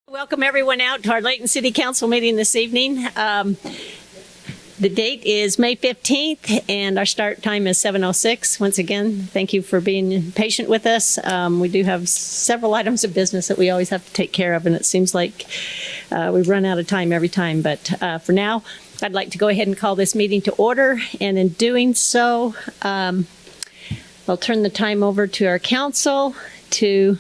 Welcome everyone out to our Layton City Council meeting this evening. The date is May 15th and our start time is 7:06. Once again, thank you for being patient with us. We do have several items of business that we always have to take care of, and it seems like we run out of time every time. But for now, I'd like to go ahead and call this meeting to order. And in doing so, I'll turn the time over to our council to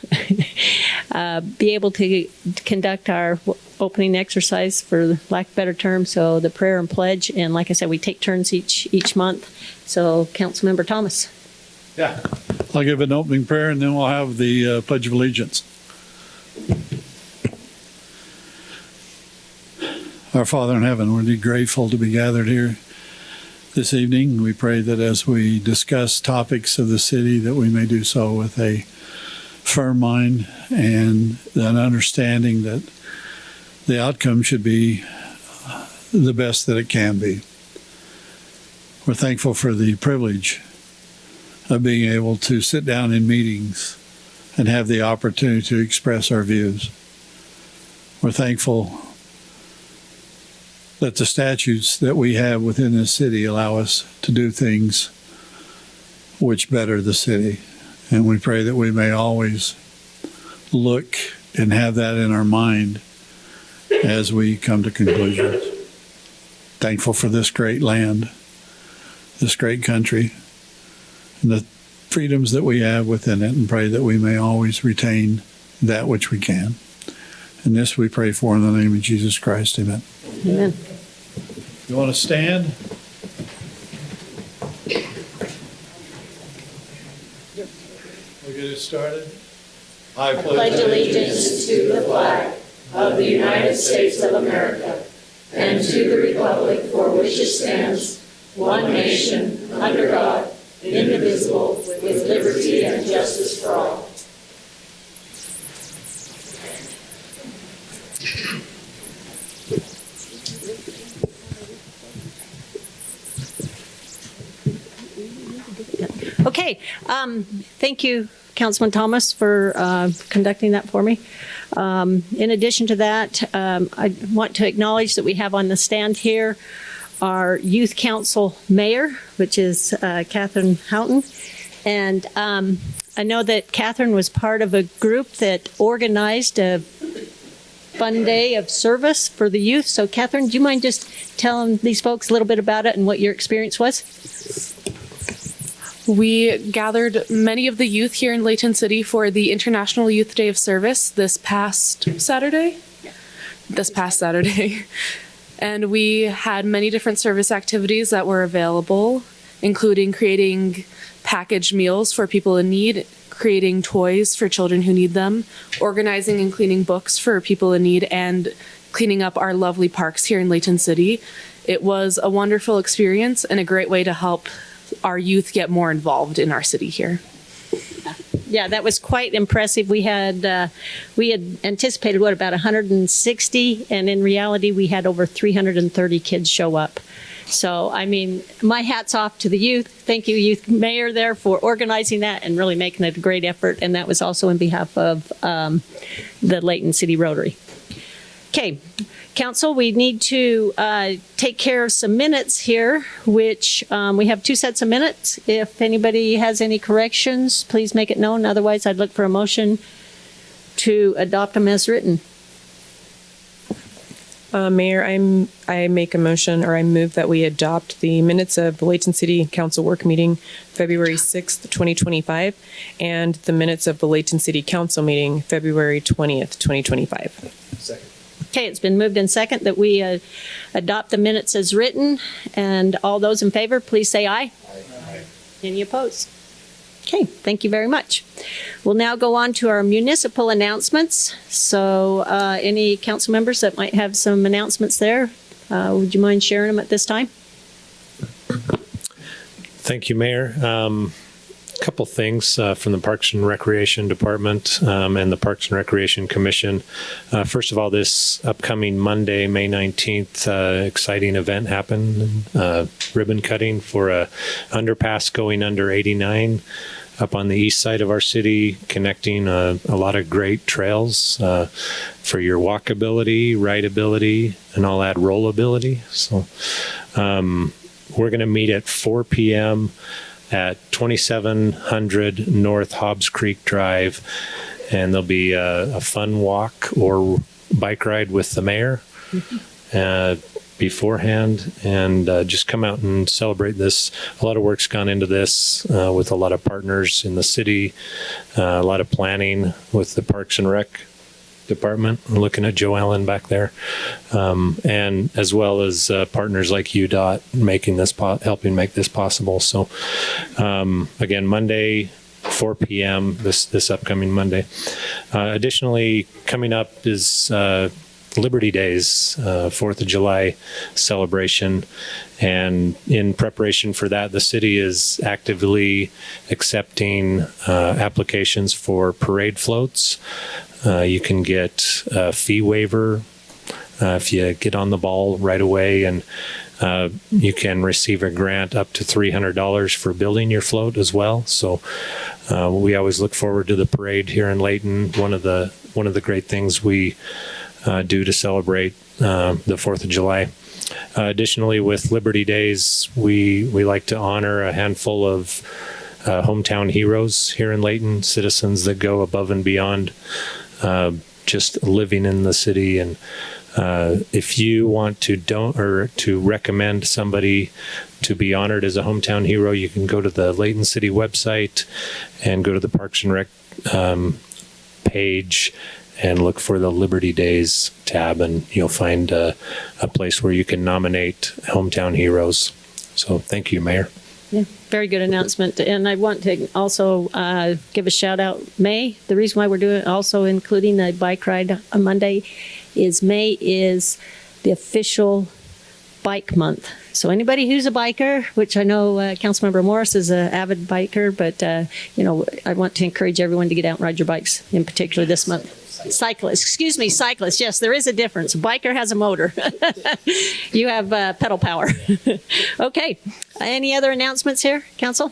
be able to conduct our opening exercise, for lack of a better term, so the prayer and pledge. And like I said, we take turns each month. So Councilmember Thomas. Yeah. I'll give an opening prayer and then we'll have the Pledge of Allegiance. Our Father in heaven, we're indeed grateful to be gathered here this evening. We pray that as we discuss topics of the city, that we may do so with a firm mind and an understanding that the outcome should be the best that it can be. We're thankful for the privilege of being able to sit down in meetings and have the opportunity to express our views. We're thankful that the statutes that we have within this city allow us to do things which better the city. And we pray that we may always look and have that in our mind as we come to conclusions. Thankful for this great land, this great country, and the freedoms that we have within it, and pray that we may always retain that which we can. And this we pray for in the name of Jesus Christ. Amen. Amen. You want to stand? We'll get it started. I pledge allegiance to the flag of the United States of America and to the republic for which it stands, one nation, under God, indivisible, with liberty and justice for all. Okay, thank you, Councilman Thomas, for conducting that for me. In addition to that, I want to acknowledge that we have on the stand here our Youth Council Mayor, which is Catherine Houghton. And I know that Catherine was part of a group that organized a fun day of service for the youth. So Catherine, do you mind just telling these folks a little bit about it and what your experience was? We gathered many of the youth here in Layton City for the International Youth Day of Service this past Saturday. And we had many different service activities that were available, including creating packaged meals for people in need, creating toys for children who need them, organizing and cleaning books for people in need, and cleaning up our lovely parks here in Layton City. It was a wonderful experience and a great way to help our youth get more involved in our city here. Yeah, that was quite impressive. We had anticipated about 160, and in reality, we had over 330 kids show up. So, I mean, my hat's off to the youth. Thank you, Youth Mayor, there for organizing that and really making it a great effort. And that was also in behalf of the Layton City Rotary. Okay. Council, we need to take care of some minutes here, which we have 2 sets of minutes. If anybody has any corrections, please make it known. Otherwise, I'd look for a motion to adopt them as written. Mayor, I make a motion, or I move that we adopt the minutes of the Layton City Council work meeting February 6th, 2025, and the minutes of the Layton City Council meeting February 20th, 2025. Second. Okay, it's been moved in second that we adopt the minutes as written. And all those in favor, please say aye. Aye. Any opposed? Okay, thank you very much. We'll now go on to our municipal announcements. So any council members that might have some announcements there, would you mind sharing them at this time? Thank you, Mayor. Couple things from the Parks and Recreation Department and the Parks and Recreation Commission. First of all, this upcoming Monday, May 19th, exciting event happened, ribbon cutting for a underpass going under 89. up on the east side of our city, connecting a lot of great trails for your walkability, rideability, and I'll add rollability. So we're going to meet at 4 p.m. at 2700 North Hobbs Creek Drive, and there'll be a fun walk or bike ride with the mayor beforehand, and just come out and celebrate this. A lot of work's gone into this with a lot of partners in the city, a lot of planning with the Parks and Rec department. I'm looking at Joe Allen back there, and as well as partners like UDOT making this helping make this possible. So again, Monday, 4 p.m. this upcoming Monday. Additionally, coming up is Liberty Days, 4th of July celebration. And in preparation for that, the city is actively accepting applications for parade floats. You can get a fee waiver if you get on the ball right away, and you can receive a grant up to $300 for building your float as well. So we always look forward to the parade here in Layton. One of the great things we do to celebrate the 4th of July. Additionally, with Liberty Days, we like to honor a handful of hometown heroes here in Layton, citizens that go above and beyond just living in the city. And if you want to recommend somebody to be honored as a hometown hero, you can go to the Layton City website and go to the Parks and Rec page and look for the Liberty Days tab, and you'll find a place where you can nominate hometown heroes. So thank you, Mayor. Yeah, very good announcement. And I want to also give a shout out. May, the reason why we're doing also including the bike ride on Monday is May is the official bike month. So anybody who's a biker, which I know Councilmember Morris is an avid biker, but I want to encourage everyone to get out and ride your bikes, in particular this month. Cyclists. Yes, there is a difference. A biker has a motor. You have pedal power. Okay. Any other announcements here, Council?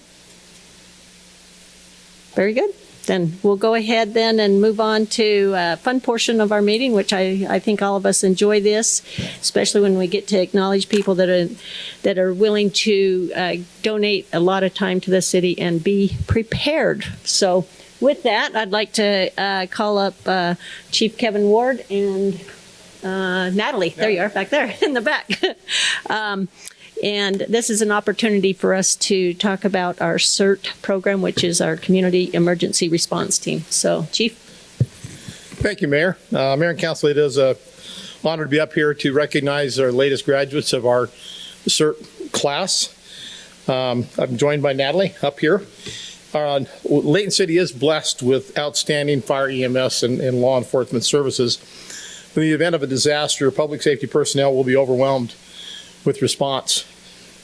Very good. Then we'll go ahead then and move on to a fun portion of our meeting, which I think all of us enjoy this, especially when we get to acknowledge people that are willing to donate a lot of time to the city and be prepared. So with that, I'd like to call up Chief Kevin Ward and Natalie. There you are, back there in the back. And this is an opportunity for us to talk about our CERT program, which is our Community Emergency Response Team. So, Chief. Thank you, Mayor. Mayor and Council, it is an honor to be up here to recognize our latest graduates of our CERT class. I'm joined by Natalie up here. Layton City is blessed with outstanding fire, EMS, and law enforcement services. In the event of a disaster, public safety personnel will be overwhelmed with response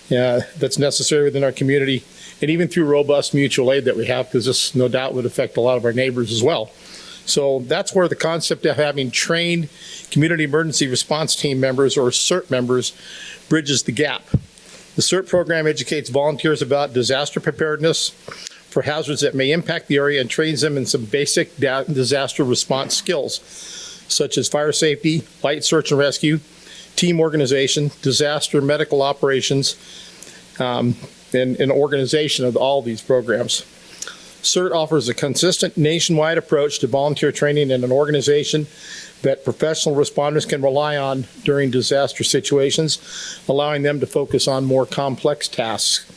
that's necessary within our community, and even through robust mutual aid that we have, because this no doubt would affect a lot of our neighbors as well. So that's where the concept of having trained community emergency response team members, or CERT members, bridges the gap. The CERT program educates volunteers about disaster preparedness for hazards that may impact the area and trains them in some basic disaster response skills, such as fire safety, light search and rescue, team organization, disaster medical operations, and organization of all these programs. CERT offers a consistent nationwide approach to volunteer training in an organization that professional responders can rely on during disaster situations, allowing them to focus on more complex tasks.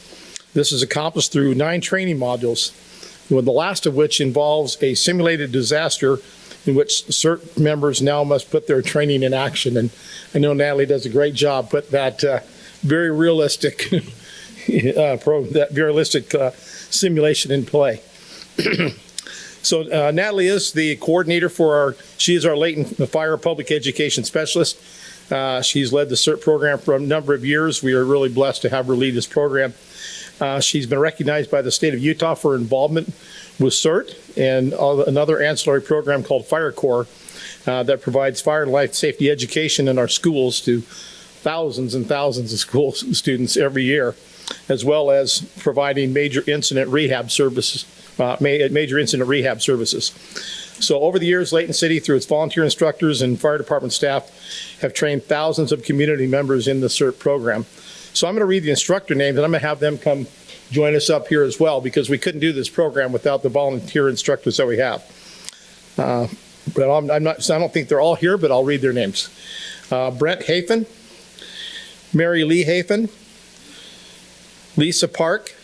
This is accomplished through 9 training modules, the last of which involves a simulated disaster in which CERT members now must put their training in action. And I know Natalie does a great job put that very realistic simulation in play. So Natalie is the coordinator she is our Layton Fire Public Education Specialist. She's led the CERT program for a number of years. We are really blessed to have her lead this program. She's been recognized by the state of Utah for involvement with CERT and another ancillary program called Fire Corps that provides fire and life safety education in our schools to thousands and thousands of school students every year, as well as providing major incident rehab services major incident rehab services. So over the years, Layton City, through its volunteer instructors and fire department staff, have trained thousands of community members in the CERT program. So I'm going to read the instructor names, and I'm going to have them come join us up here as well, because we couldn't do this program without the volunteer instructors that we have. But I don't think they're all here, but I'll read their names. Brent Hafen, Mary Lee Hafen, Lisa Park,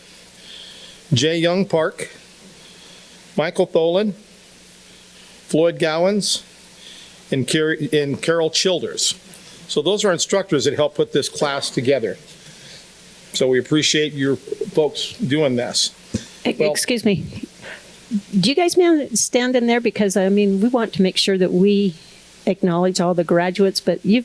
Jay Young Park, Michael Tholen, Floyd Gowans, and Carol Childers. So those are instructors that help put this class together. So we appreciate your folks doing this. Well, Excuse me. Do you guys stand in there? Because, I mean, we want to make sure that we acknowledge all the graduates, but you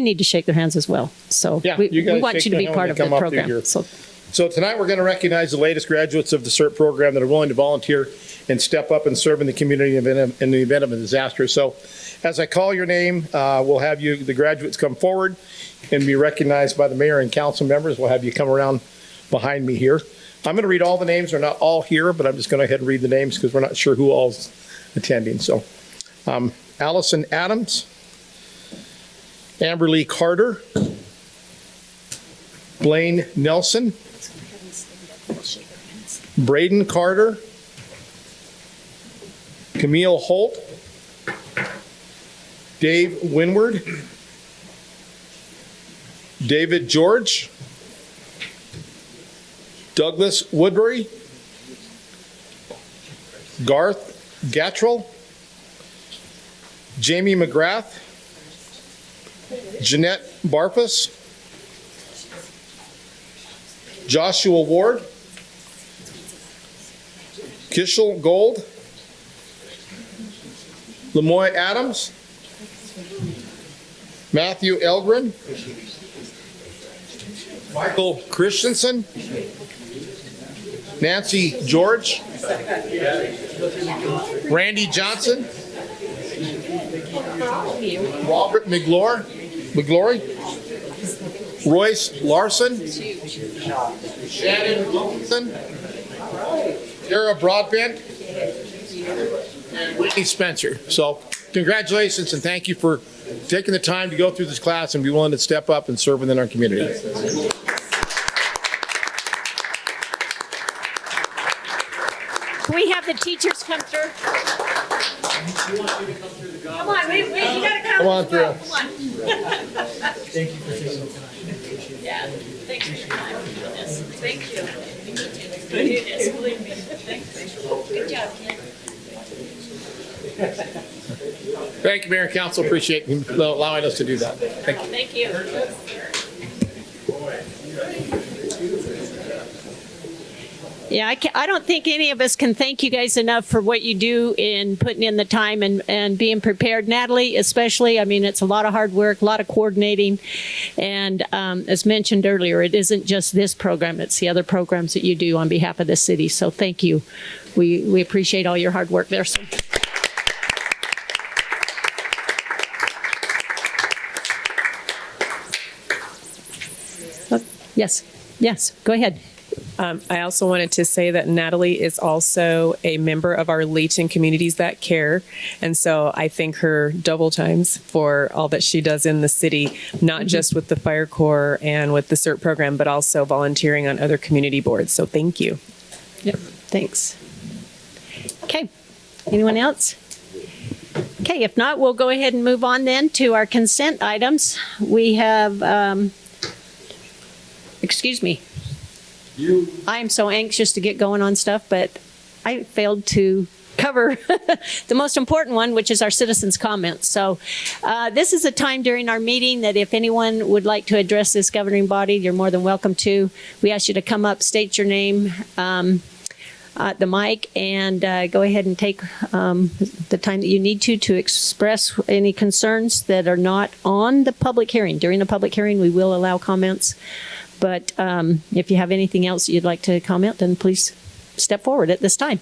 need to shake their hands as well. So Yeah, we you guys want shake you to their be hand part when of they the come up to program. your- So So tonight we're going to recognize the latest graduates of the CERT program that are willing to volunteer and step up and serve in the community in the event of a disaster. So as I call your name, we'll have the graduates come forward and be recognized by the mayor and council members. We'll have you come around behind me here. I'm going to read all the names. They're not all here, but I'm just going to go ahead and read the names because we're not sure who all's attending. So Allison Adams, Amberly Carter, Blaine Nelson, Braden Carter, Camille Holt, Dave Winward, David George, Douglas Woodbury, Garth Gattrell, Jamie McGrath, Jeanette Barfus, Joshua Ward, Kishel Gold, Lemoy Adams, Matthew Elgren, Michael Christensen, Nancy George, Randy Johnson, Robert McGlory, Royce Larson, Shannon Wilkinson, Tara Broadbent, and Whitney Spencer. So congratulations and thank you for taking the time to go through this class and be willing to step up and serve within our community. can we have the teachers come through? Come on, you gotta come. Come on through. Come on. Thank you for taking the time. Yeah, thanks for your time for doing this. Thank you. It is, believe me. Thanks. Good job, Ken. Thank you, Mayor and Council. Appreciate you allowing us to do that. Thank you. Thank you. Yeah, I don't think any of us can thank you guys enough for what you do in putting in the time and being prepared. Natalie, especially, I mean, it's a lot of hard work, a lot of coordinating. And as mentioned earlier, it isn't just this program, it's the other programs that you do on behalf of the city. So thank you. We appreciate all your hard work there. So. Yes, go ahead. I also wanted to say that Natalie is also a member of our Layton Communities That Care. And so I thank her double times for all that she does in the city, not just with the Fire Corps and with the CERT program, but also volunteering on other community boards. So thank you. Yep, thanks. Okay, anyone else? Okay, if not, we'll go ahead and move on then to our consent items. We have, excuse me. I am so anxious to get going on stuff, but I failed to cover the most important one, which is our citizens' comments. So this is a time during our meeting that if anyone would like to address this governing body, you're more than welcome to. We ask you to come up, state your name at the mic, and go ahead and take the time that you need to express any concerns that are not on the public hearing. During the public hearing, we will allow comments. But if you have anything else you'd like to comment, then please step forward at this time.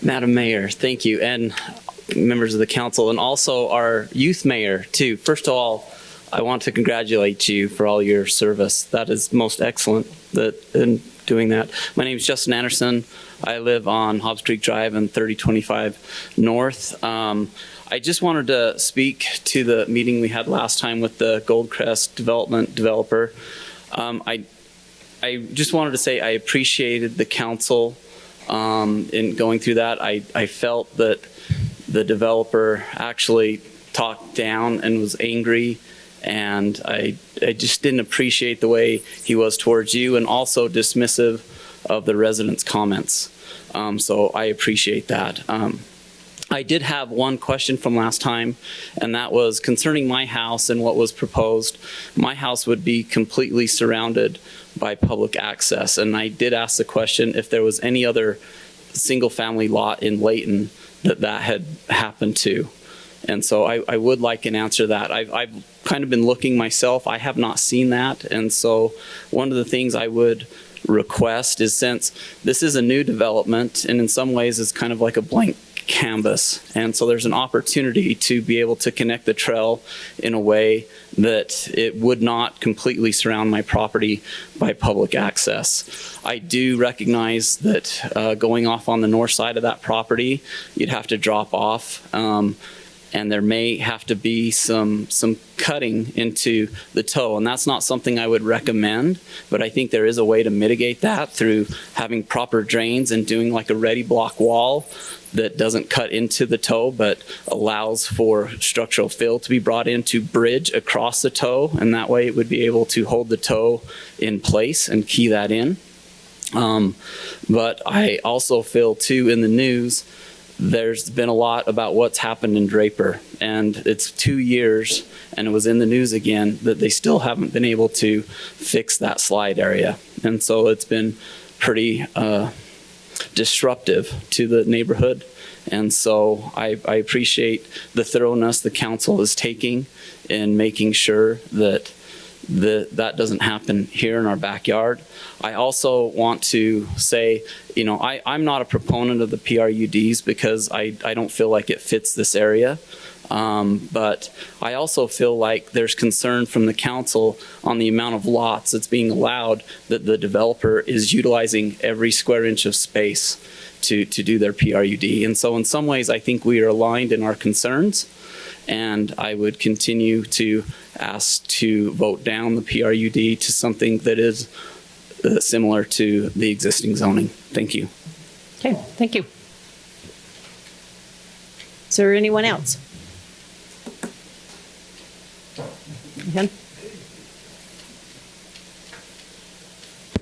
Madam Mayor, thank you, and members of the council, and also our youth mayor, too. First of all, I want to congratulate you for all your service. That is most excellent in doing that. My name is Justin Anderson. I live on Hobbs Creek Drive and 3025 North. I just wanted to speak to the meeting we had last time with the Goldcrest developer. I just wanted to say I appreciated the council in going through that. I felt that the developer actually talked down and was angry, and I just didn't appreciate the way he was towards you, and also dismissive of the residents' comments. So I appreciate that. I did have one question from last time, and that was concerning my house and what was proposed. My house would be completely surrounded by public access, and I did ask the question if there was any other single-family lot in Layton that had happened to. And so I would like an answer to that. I've kind of been looking myself. I have not seen that, and so one of the things I would request is, since this is a new development and in some ways it's kind of like a blank canvas, and so there's an opportunity to be able to connect the trail in a way that it would not completely surround my property by public access. I do recognize that going off on the north side of that property, you'd have to drop off, and there may have to be some cutting into the toe, and that's not something I would recommend, but I think there is a way to mitigate that through having proper drains and doing like a ready block wall that doesn't cut into the toe but allows for structural fill to be brought in to bridge across the toe, and that way it would be able to hold the toe in place and key that in. But I also feel too, in the news, there's been a lot about what's happened in Draper, and it's 2 years, and it was in the news again that they still haven't been able to fix that slide area. And so it's been pretty disruptive to the neighborhood. And so I appreciate the thoroughness the council is taking in making sure that that doesn't happen here in our backyard. I also want to say, you know, I'm not a proponent of the PRUDs because I don't feel like it fits this area. But I also feel like there's concern from the council on the amount of lots that's being allowed, that the developer is utilizing every square inch of space to do their PRUD. And so in some ways, I think we are aligned in our concerns. And I would continue to ask to vote down the PRUD to something that is similar to the existing zoning. Thank you. Okay, thank you. Is there anyone else? Again?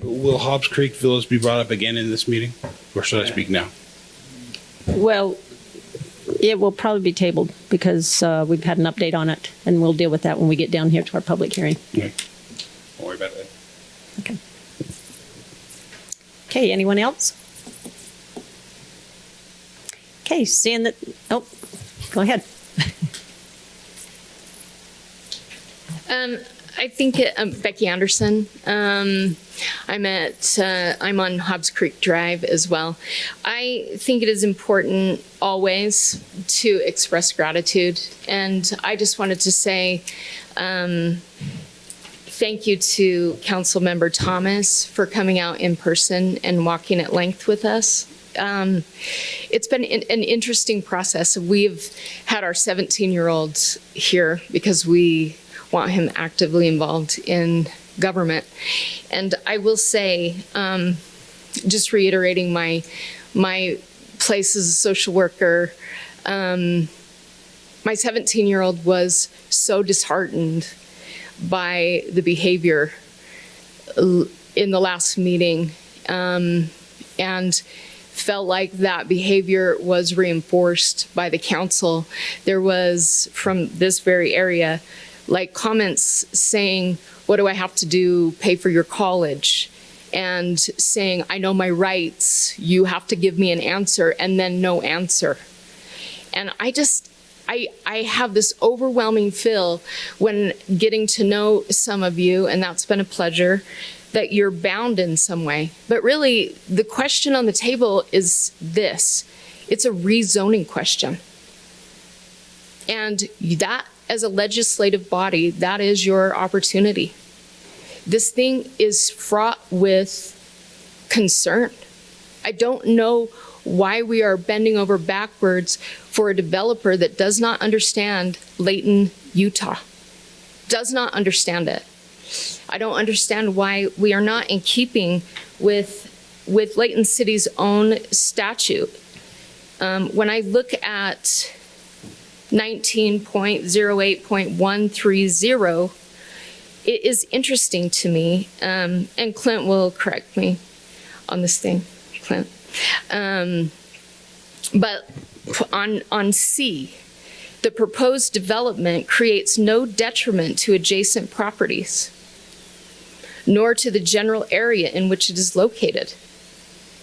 Will Hobbs Creek Villas be brought up again in this meeting, or should I speak now? Well, it will probably be tabled because we've had an update on it, and we'll deal with that when we get down here to our public hearing. Okay. Don't worry about it. Okay. Okay, anyone else? Okay, seeing that, oh, go ahead. I think Becky Anderson. I'm on Hobbs Creek Drive as well. I think it is important always to express gratitude, and I just wanted to say thank you to Councilmember Thomas for coming out in person and walking at length with us. It's been an interesting process. We've had our 17-year-old here because we want him actively involved in government. And I will say, just reiterating my place as a social worker, my 17-year-old was so disheartened by the behavior in the last meeting, and felt like that behavior was reinforced by the council. There was, from this very area, like comments saying, what do I have to do, pay for your college? And saying, I know my rights, you have to give me an answer, and then no answer. And I have this overwhelming feel when getting to know some of you, and that's been a pleasure, that you're bound in some way. But really, the question on the table is this. It's a rezoning question. And that as a legislative body, that is your opportunity. This thing is fraught with concern. I don't know why we are bending over backwards for a developer that does not understand Layton, Utah. Does not understand it. I don't understand why we are not in keeping with Layton City's own statute. When I look at 19.08.130, it is interesting to me, and Clint will correct me on this thing, Clint. But on C, the proposed development creates no detriment to adjacent properties, nor to the general area in which it is located.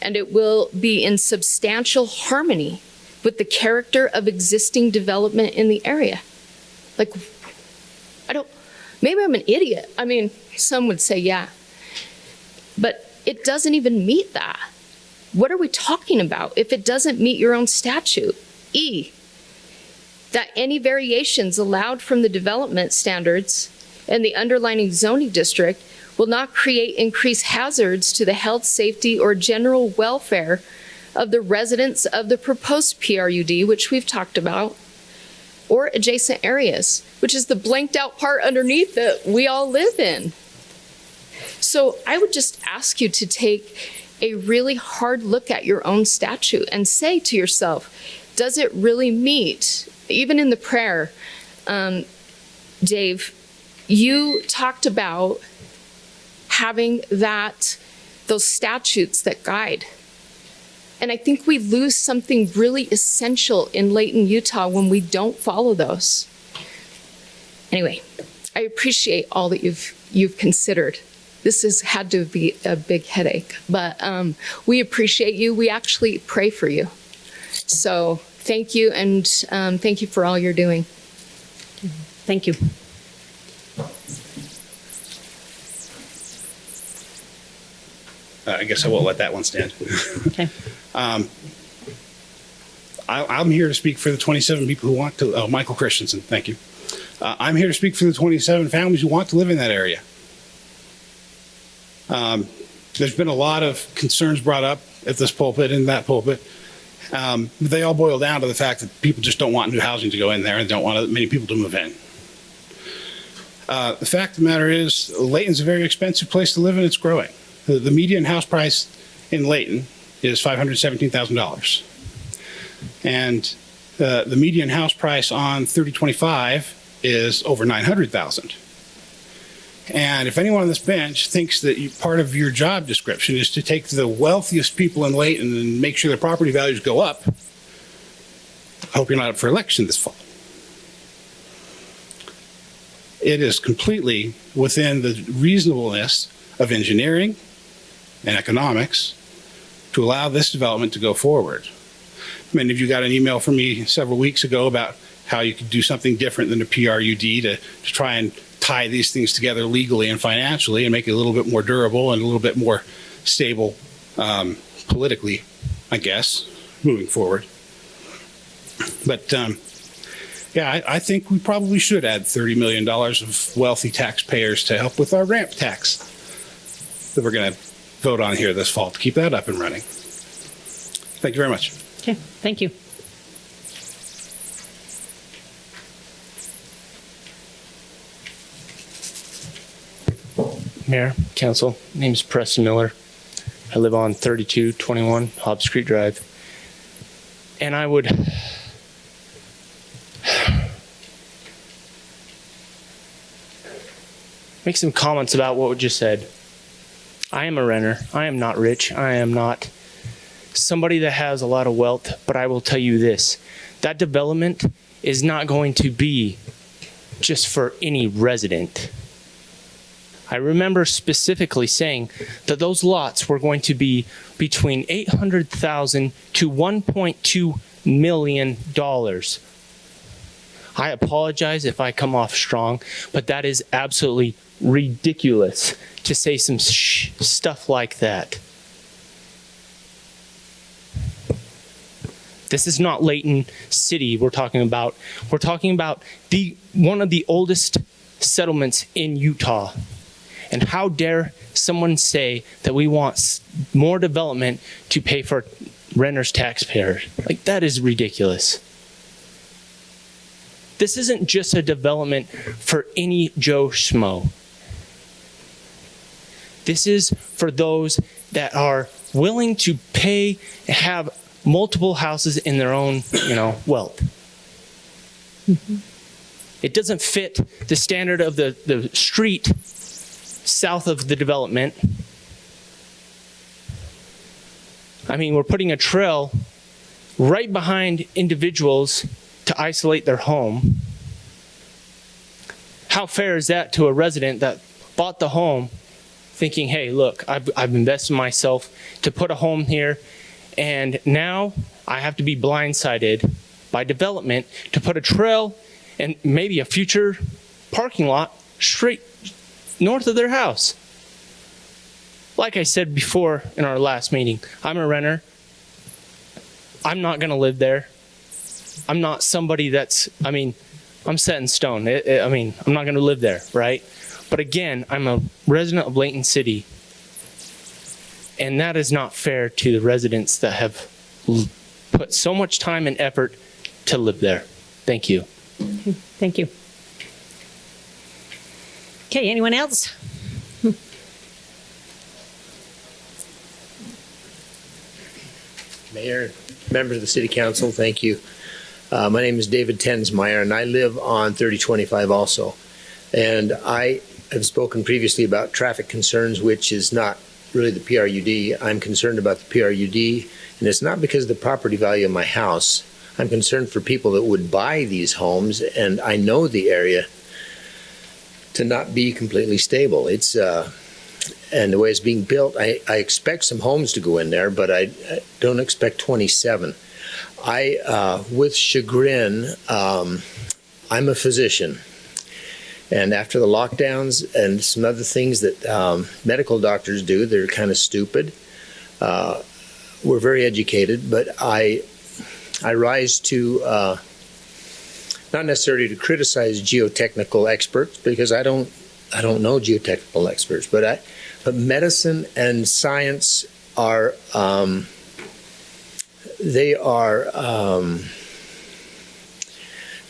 And it will be in substantial harmony with the character of existing development in the area. Like, maybe I'm an idiot. I mean, some would say, yeah. But it doesn't even meet that. What are we talking about if it doesn't meet your own statute? E, that any variations allowed from the development standards and the underlying zoning district will not create increased hazards to the health, safety, or general welfare of the residents of the proposed PRUD, which we've talked about, or adjacent areas, which is the blanked out part underneath that we all live in. So I would just ask you to take a really hard look at your own statute and say to yourself, does it really meet, even in the prayer, Dave, you talked about having those statutes that guide. And I think we lose something really essential in Layton, Utah when we don't follow those. Anyway, I appreciate all that you've considered. This has had to be a big headache, but we appreciate you. We actually pray for you. So thank you, and thank you for all you're doing. Thank you. I guess I won't let that one stand. Okay. I'm here to speak for the 27 people who want to, Michael Christensen, thank you. I'm here to speak for the 27 families who want to live in that area. There's been a lot of concerns brought up at this pulpit and that pulpit. They all boil down to the fact that people just don't want new housing to go in there and don't want many people to move in. The fact of the matter is, Layton's a very expensive place to live and it's growing. The median house price in Layton is $517,000. And the median house price on 3025 is over $900,000. And if anyone on this bench thinks that part of your job description is to take the wealthiest people in Layton and make sure their property values go up, I hope you're not up for election this fall. It is completely within the reasonableness of engineering and economics to allow this development to go forward. Many of you got an email from me several weeks ago about how you could do something different than a PRUD to try and tie these things together legally and financially and make it a little bit more durable and a little bit more stable politically, I guess, moving forward. But yeah, I think we probably should add $30 million of wealthy taxpayers to help with our ramp tax that we're going to vote on here this fall to keep that up and running. Thank you very much. Okay, thank you. Mayor, Council, my name is Preston Miller. I live on 3221 Hobbs Creek Drive. And I would make some comments about what was just said. I am a renter. I am not rich. I am not somebody that has a lot of wealth, but I will tell you this. That development is not going to be just for any resident. I remember specifically saying that those lots were going to be between $800,000 to $1.2 million. I apologize if I come off strong, but that is absolutely ridiculous to say some stuff like that. This is not Layton City we're talking about. We're talking about one of the oldest settlements in Utah. And how dare someone say that we want more development to pay for renters' taxpayers? Like, that is ridiculous. This isn't just a development for any Joe Schmo. This is for those that are willing to pay and have multiple houses in their own, wealth. Mm-hmm. It doesn't fit the standard of the street south of the development. I mean, we're putting a trail right behind individuals to isolate their home. How fair is that to a resident that bought the home thinking, hey, look, I've invested myself to put a home here, and now I have to be blindsided by development to put a trail and maybe a future parking lot straight north of their house. Like I said before in our last meeting, I'm a renter. I'm not going to live there. I'm not somebody I'm set in stone. I'm not going to live there, right? But again, I'm a resident of Layton City, and that is not fair to the residents that have put so much time and effort to live there. Thank you. Thank you. Okay, anyone else? Mayor, members of the City Council, thank you. My name is David Tensmeyer, and I live on 3025 also. And I have spoken previously about traffic concerns, which is not really the PRUD. I'm concerned about the PRUD, and it's not because of the property value of my house. I'm concerned for people that would buy these homes, and I know the area to not be completely stable. It's and the way it's being built, I expect some homes to go in there, but I don't expect 27. With chagrin, I'm a physician. And after the lockdowns and some other things that medical doctors do, they're kind of stupid. We're very educated, but I rise to, not necessarily to criticize geotechnical experts, because I don't know geotechnical experts, but medicine and science are,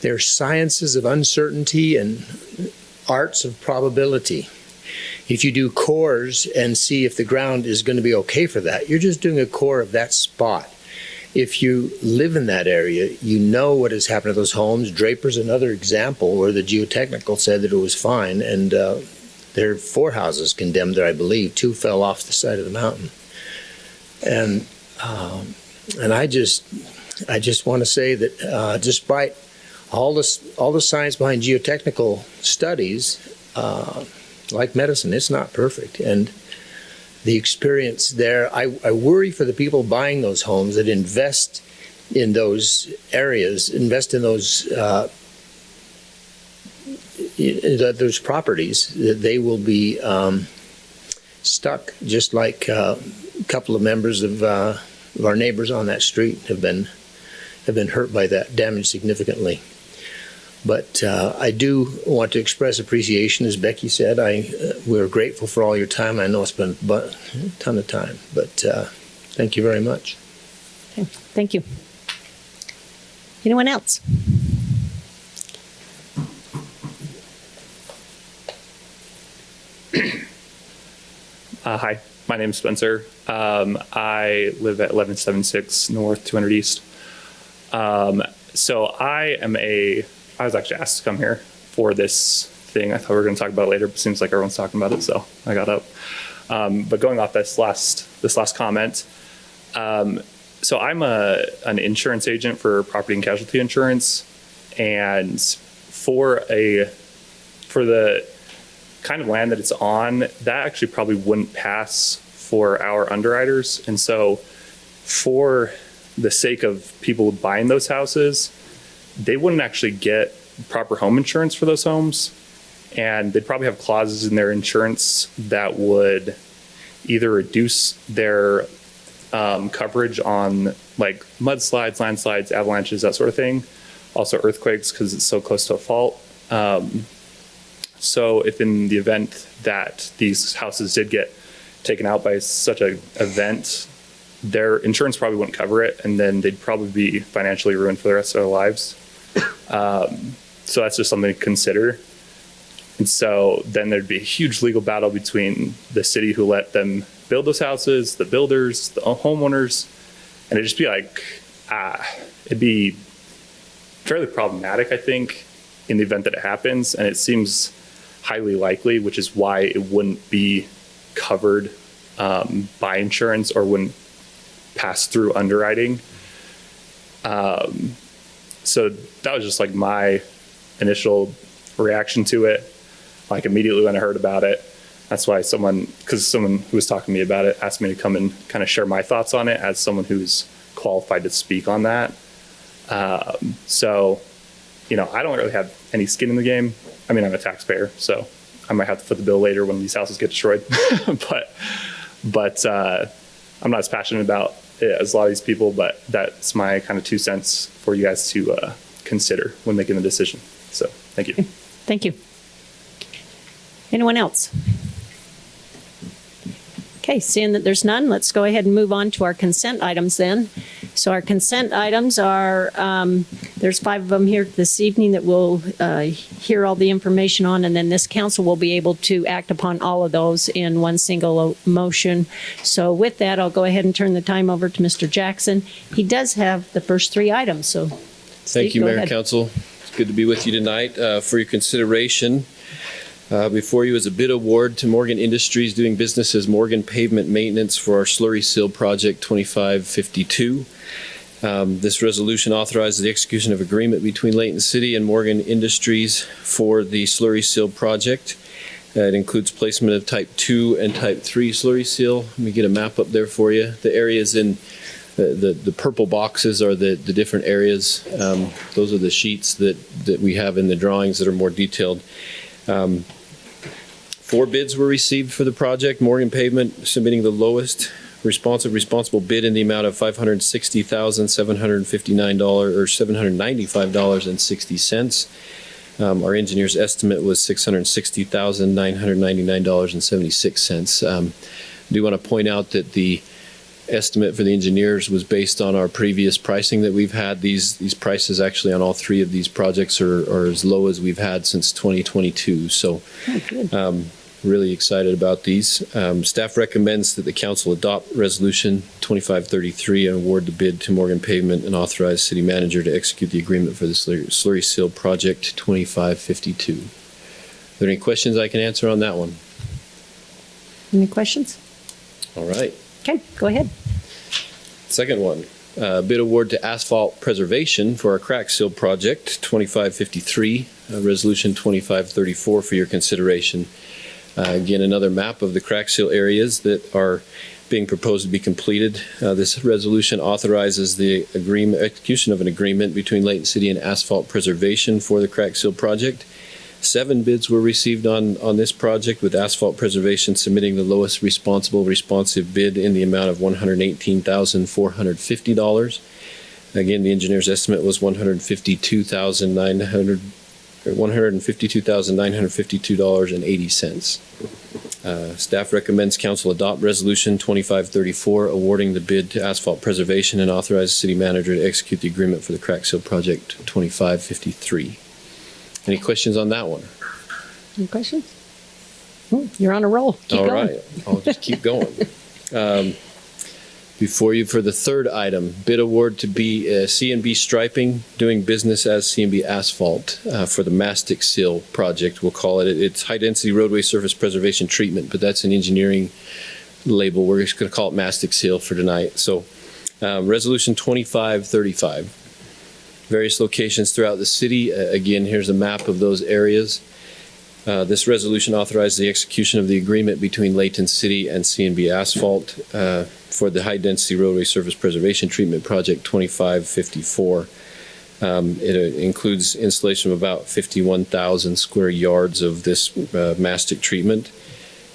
they're sciences of uncertainty and arts of probability. If you do cores and see if the ground is going to be okay for that, you're just doing a core of that spot. If you live in that area, you know what has happened to those homes. Draper's another example where the geotechnical said that it was fine, and there are 4 houses condemned there, I believe. 2 fell off the side of the mountain. And I just want to say that despite all the science behind geotechnical studies, like medicine, it's not perfect. And the experience there, I worry for the people buying those homes that invest in those areas, invest in those properties, that they will be stuck, just like a couple of members of our neighbors on that street have been hurt by that, damaged significantly. But I do want to express appreciation, as Becky said. We're grateful for all your time. I know it's been a ton of time, but thank you very much. Okay, thank you. Anyone else? Hi, my name is Spencer. I live at 1176 North, 200 East. So I was actually asked to come here for this thing. I thought we were going to talk about it later, but it seems like everyone's talking about it, so I got up. But going off this last comment, so I'm an insurance agent for property and casualty insurance, and for the kind of land that it's on, that actually probably wouldn't pass for our underwriters. And so for the sake of people buying those houses, they wouldn't actually get proper home insurance for those homes. And they'd probably have clauses in their insurance that would either reduce their coverage on like mudslides, landslides, avalanches, that sort of thing. Also earthquakes because it's so close to a fault. So if in the event that these houses did get taken out by such an event, their insurance probably wouldn't cover it, and then they'd probably be financially ruined for the rest of their lives. So that's just something to consider. And so then there'd be a huge legal battle between the city who let them build those houses, the builders, the homeowners, and it'd just be like, it'd be fairly problematic, I think, in the event that it happens. And it seems highly likely, which is why it wouldn't be covered by insurance or wouldn't pass through underwriting. So that was just like my initial reaction to it. Like immediately when I heard about it, that's why someone who was talking to me about it asked me to come and kind of share my thoughts on it as someone who's qualified to speak on that. So, you know, I don't really have any skin in the game. I mean, I'm a taxpayer, so I might have to foot the bill later when these houses get destroyed. but I'm not as passionate about it as a lot of these people, but that's my kind of 2 cents for you guys to consider when making the decision. So thank you. Thank you. Anyone else? Okay, seeing that there's none, let's go ahead and move on to our consent items then. So our consent items are, there's 5 of them here this evening that we'll hear all the information on, and then this council will be able to act upon all of those in one single motion. So with that, I'll go ahead and turn the time over to Mr. Jackson. He does have the first 3 items, so Thank Steve, you, go Mayor ahead. and Council. It's good to be with you tonight. For your consideration, before you is a bid award to Morgan Industries doing business as Morgan Pavement Maintenance for our slurry seal project 2552. This resolution authorizes the execution of agreement between Layton City and Morgan Industries for the slurry seal project. It includes placement of type 2 and type 3 slurry seal. Let me get a map up there for you. The areas in the purple boxes are the different areas. Those are the sheets that we have in the drawings that are more detailed. 4 bids were received for the project. Morgan Pavement submitting the lowest responsible bid in the amount of $560,759 or $795.60. Our engineer's estimate was $660,999.76. I do want to point out that the estimate for the engineers was based on our previous pricing that we've had. These prices actually on all 3 of these projects are as low as we've had since 2022. So really excited about these. Staff recommends that the council adopt resolution 2533 and award the bid to Morgan Pavement and authorize city manager to execute the agreement for the slurry seal project 2552. Are there any questions I can answer on that one? Any questions? All right. Okay, go ahead. Second one, bid award to asphalt preservation for our crack seal project 2553, resolution 2534 for your consideration. Again, another map of the crack seal areas that are being proposed to be completed. This resolution authorizes the execution of an agreement between Layton City and Asphalt Preservation for the crack seal project. 7 bids were received on this project, with Asphalt Preservation submitting the lowest responsive bid in the amount of $118,450. Again, the engineer's estimate was $152,952.80. Staff recommends council adopt resolution 2534, awarding the bid to Asphalt Preservation and authorize the city manager to execute the agreement for the crack seal project 2553. Any questions on that one? Any questions? You're on a roll. Keep All going. right, I'll just keep going. Before you for the third item, bid award to be C&B Striping, doing business as C&B Asphalt for the Mastic Seal project, we'll call it. It's High Density Roadway Surface Preservation Treatment, but that's an engineering label. We're just going to call it Mastic Seal for tonight. So Resolution 2535. Various locations throughout the city. Again, here's a map of those areas. This resolution authorizes the execution of the agreement between Layton City and C&B Asphalt for the High Density Roadway Surface Preservation Treatment Project 2554. It includes installation of about 51,000 square yards of this mastic treatment.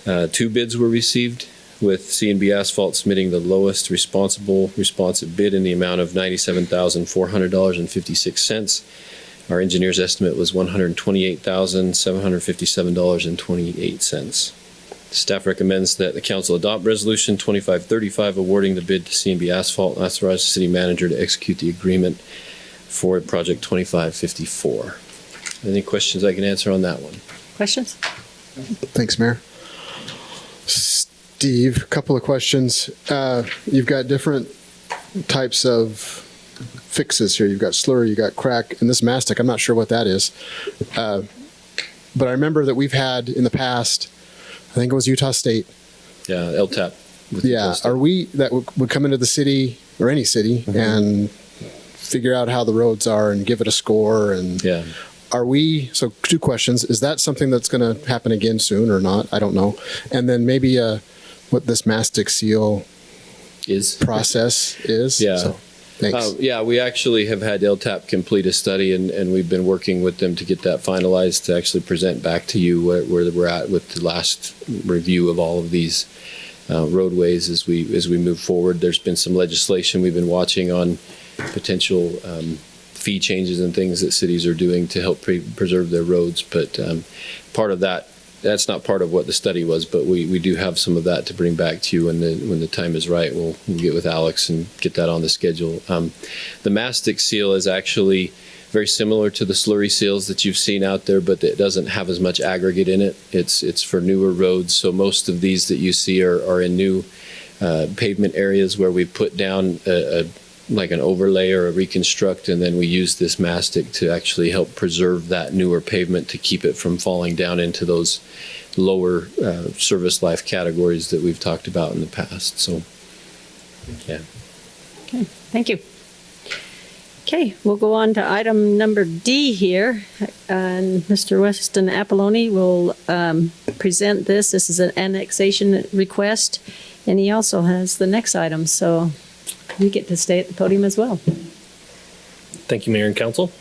2 bids were received with C&B Asphalt submitting the lowest responsive bid in the amount of $97,400.56. Our engineer's estimate was $128,757.28. Staff recommends that the council adopt Resolution 2535 awarding the bid to C&B Asphalt and authorize the city manager to execute the agreement for project 2554. Any questions I can answer on that one? Questions? Thanks, Mayor. Steve, a couple of questions. You've got different types of fixes here. You've got slurry, you've got crack, and this mastic, I'm not sure what that is. But I remember that we've had in the past, I think it was Utah State. Yeah, LTAP. Yeah, are we, that would come into the city, or any city, and figure out how the roads are and give it a score, and yeah. Are we, so two questions, is that something that's going to happen again soon or not? I don't know. And then maybe what this mastic seal process is? Yeah. So, thanks. Yeah, we actually have had LTAP complete a study, and we've been working with them to get that finalized to actually present back to you where we're at with the last review of all of these roadways as we move forward. There's been some legislation we've been watching on potential fee changes and things that cities are doing to help preserve their roads. But part of that's not part of what the study was, but we do have some of that to bring back to you when the time is right. We'll get with Alex and get that on the schedule. The mastic seal is actually very similar to the slurry seals that you've seen out there, but it doesn't have as much aggregate in it. It's for newer roads. So most of these that you see are in new pavement areas where we put down like an overlay or a reconstruct, and then we use this mastic to actually help preserve that newer pavement to keep it from falling down into those lower service life categories that we've talked about in the past. So, yeah. Okay, thank you. Okay, we'll go on to item number D here. And Mr. Weston Apolloni will present this. This is an annexation request, and he also has the next item. So you get to stay at the podium as well. Thank you, Mayor and Council.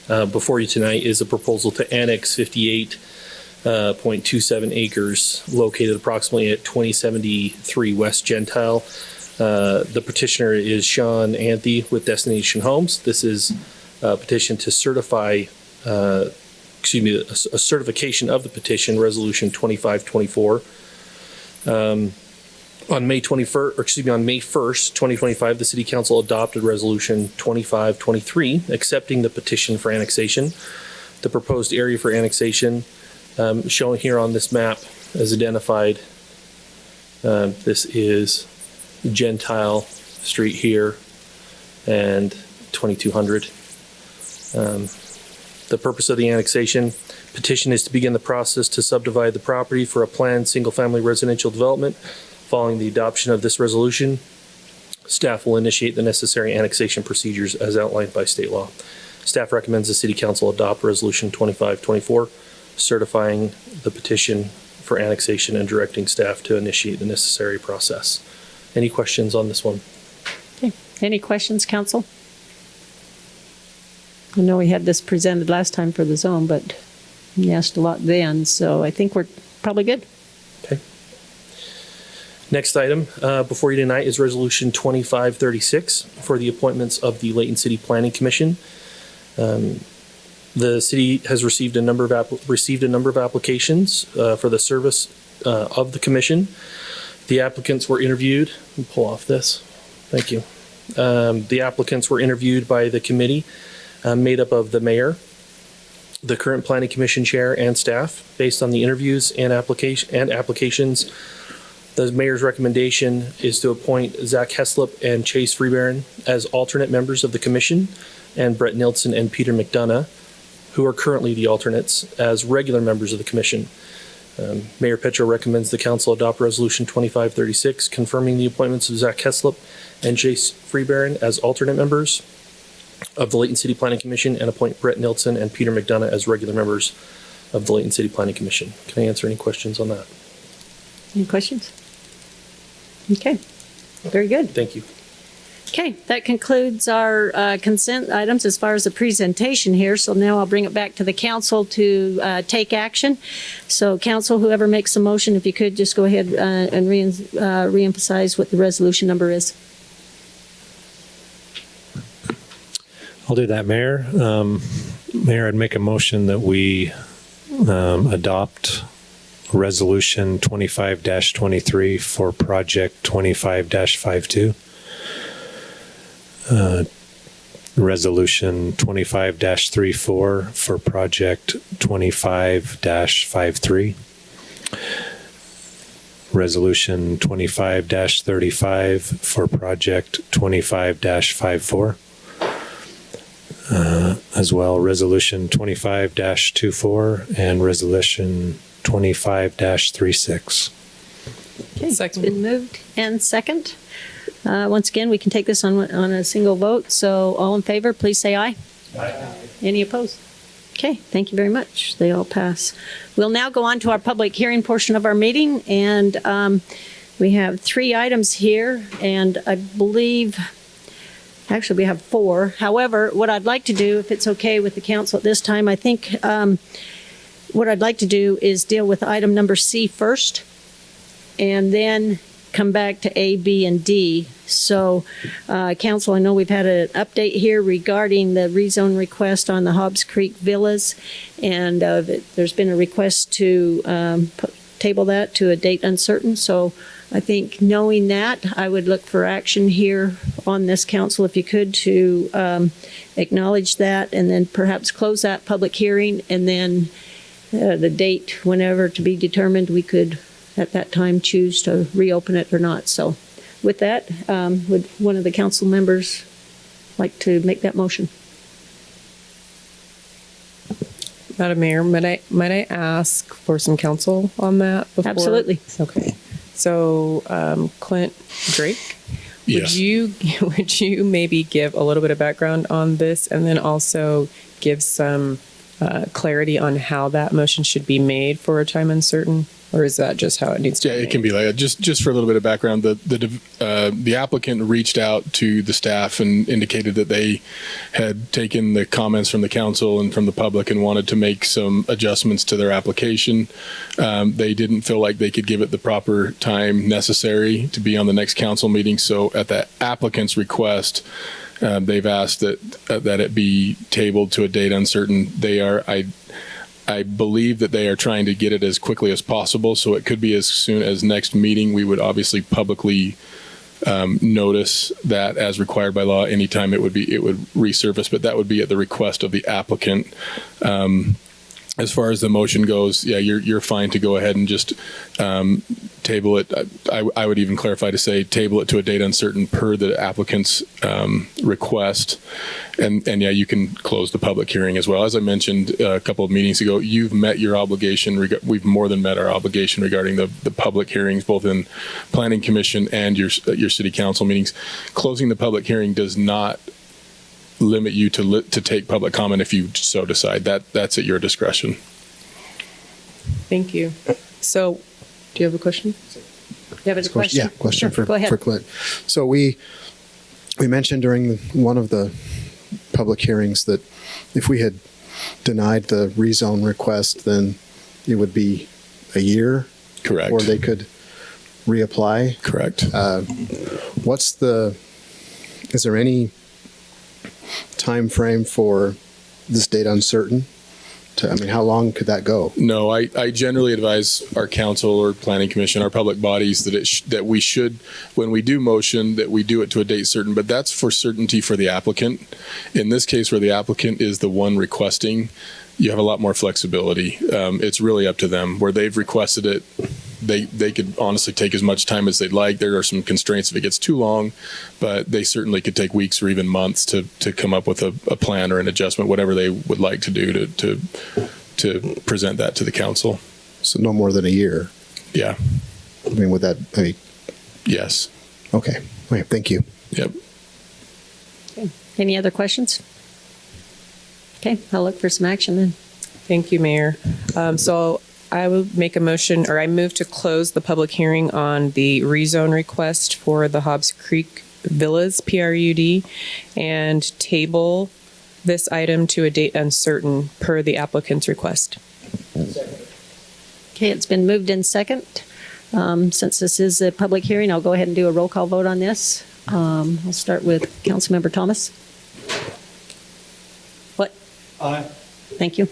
Before you tonight is a proposal to annex 58.27 acres located approximately at 2073 West Gentile. The petitioner is Sean Anthe with Destination Homes. This is a petition to certify, a certification of the petition, Resolution 2524. On May 1st, 2025, the City Council adopted Resolution 2523, accepting the petition for annexation. The proposed area for annexation, shown here on this map as identified. This is Gentile Street here and 2200. The purpose of the annexation petition is to begin the process to subdivide the property for a planned single-family residential development. Following the adoption of this resolution, staff will initiate the necessary annexation procedures as outlined by state law. Staff recommends the City Council adopt Resolution 2524, certifying the petition for annexation and directing staff to initiate the necessary process. Any questions on this one? Okay. Any questions, Council? I know we had this presented last time for the zone, but you asked a lot then, so I think we're probably good. Okay. Next item before you tonight is Resolution 2536 for the appointments of the Layton City Planning Commission. The city has received a number of applications for the service of the commission. The applicants were interviewed. Let me pull off this. Thank you. The applicants were interviewed by the committee made up of the mayor, the current planning commission chair, and staff. Based on the interviews and applications, the mayor's recommendation is to appoint Zach Heslop and Chase Freebaron as alternate members of the commission, and Brett Nilsson and Peter McDonough, who are currently the alternates, as regular members of the commission. Mayor Petro recommends the council adopt Resolution 2536, confirming the appointments of Zach Heslop and Chase Freebaron as alternate members of the Layton City Planning Commission, and appoint Brett Nilsson and Peter McDonough as regular members of the Layton City Planning Commission. Can I answer any questions on that? Any questions? Okay, very good. Thank you. Okay, that concludes our consent items as far as the presentation here. So now I'll bring it back to the council to take action. So council, whoever makes the motion, if you could just go ahead and reemphasize what the resolution number is. I'll do that, Mayor. Mayor, I'd make a motion that we adopt Resolution 25-23 for Project 25-52. Resolution 25-34 for Project 25-53. Resolution 25-35 for Project 25-54. As well, Resolution 25-24 and Resolution 25-36. Okay, it's been moved and second. Once again, we can take this on a single vote. So all in favor, please say aye. Aye. Any opposed? Okay, thank you very much. They all pass. We'll now go on to our public hearing portion of our meeting. And we have 3 items here. And I believe, actually we have 4. However, what I'd like to do, if it's okay with the council at this time, I think what I'd like to do is deal with item number C first. And then come back to A, B, and D. So, council, I know we've had an update here regarding the rezone request on the Hobbs Creek Villas, and there's been a request to table that to a date uncertain. So I think knowing that, I would look for action here on this council, if you could, to acknowledge that and then perhaps close that public hearing, and then the date, whenever to be determined, we could at that time choose to reopen it or not. So with that, would one of the council members like to make that motion? Madam Mayor, might I ask for some counsel on that before? Absolutely. Okay. So, Clint Drake, Yes. would you maybe give a little bit of background on this, and then also give some clarity on how that motion should be made for a time uncertain? Or is that just how it needs to be? Yeah, it can be like just for a little bit of background. The applicant reached out to the staff and indicated that they had taken the comments from the council and from the public and wanted to make some adjustments to their application. They didn't feel like they could give it the proper time necessary to be on the next council meeting. So at the applicant's request, they've asked that it be tabled to a date uncertain. I believe that they are trying to get it as quickly as possible, so it could be as soon as next meeting. We would obviously publicly notice that as required by law. Anytime it would resurface, but that would be at the request of the applicant. As far as the motion goes, yeah, you're fine to go ahead and just table it. I would even clarify to say table it to a date uncertain per the applicant's request. And yeah, you can close the public hearing as well. As I mentioned a couple of meetings ago, you've met your obligation. We've more than met our obligation regarding the public hearings, both in Planning Commission and your city council meetings. Closing the public hearing does not limit you to take public comment if you so decide. That's at your discretion. Thank you. So, do you have a question? You have a question? Yeah, question Sure, go ahead. for Clint. So we mentioned during one of the public hearings that if we had denied the rezone request, then it would be a year. Correct. Or they could reapply. Correct. Is there any time frame for this date uncertain? How long could that go? No, I generally advise our council or planning commission, our public bodies, that we should, when we do motion, that we do it to a date certain, but that's for certainty for the applicant. In this case, where the applicant is the one requesting, you have a lot more flexibility. It's really up to them. Where they've requested it, they could honestly take as much time as they'd like. There are some constraints if it gets too long, but they certainly could take weeks or even months to come up with a plan or an adjustment, whatever they would like to do to present that to the council. So no more than a year? Yeah. Yes. Okay. Thank you. Yep. Okay. Any other questions? Okay, I'll look for some action then. Thank you, Mayor. So I will make a motion, or I move to close the public hearing on the rezone request for the Hobbs Creek Villas, PRUD, and table this item to a date uncertain per the applicant's request. Okay, it's been moved in second. Since this is a public hearing, I'll go ahead and do a roll call vote on this. I'll start with Councilmember Thomas. What? Aye. Thank you.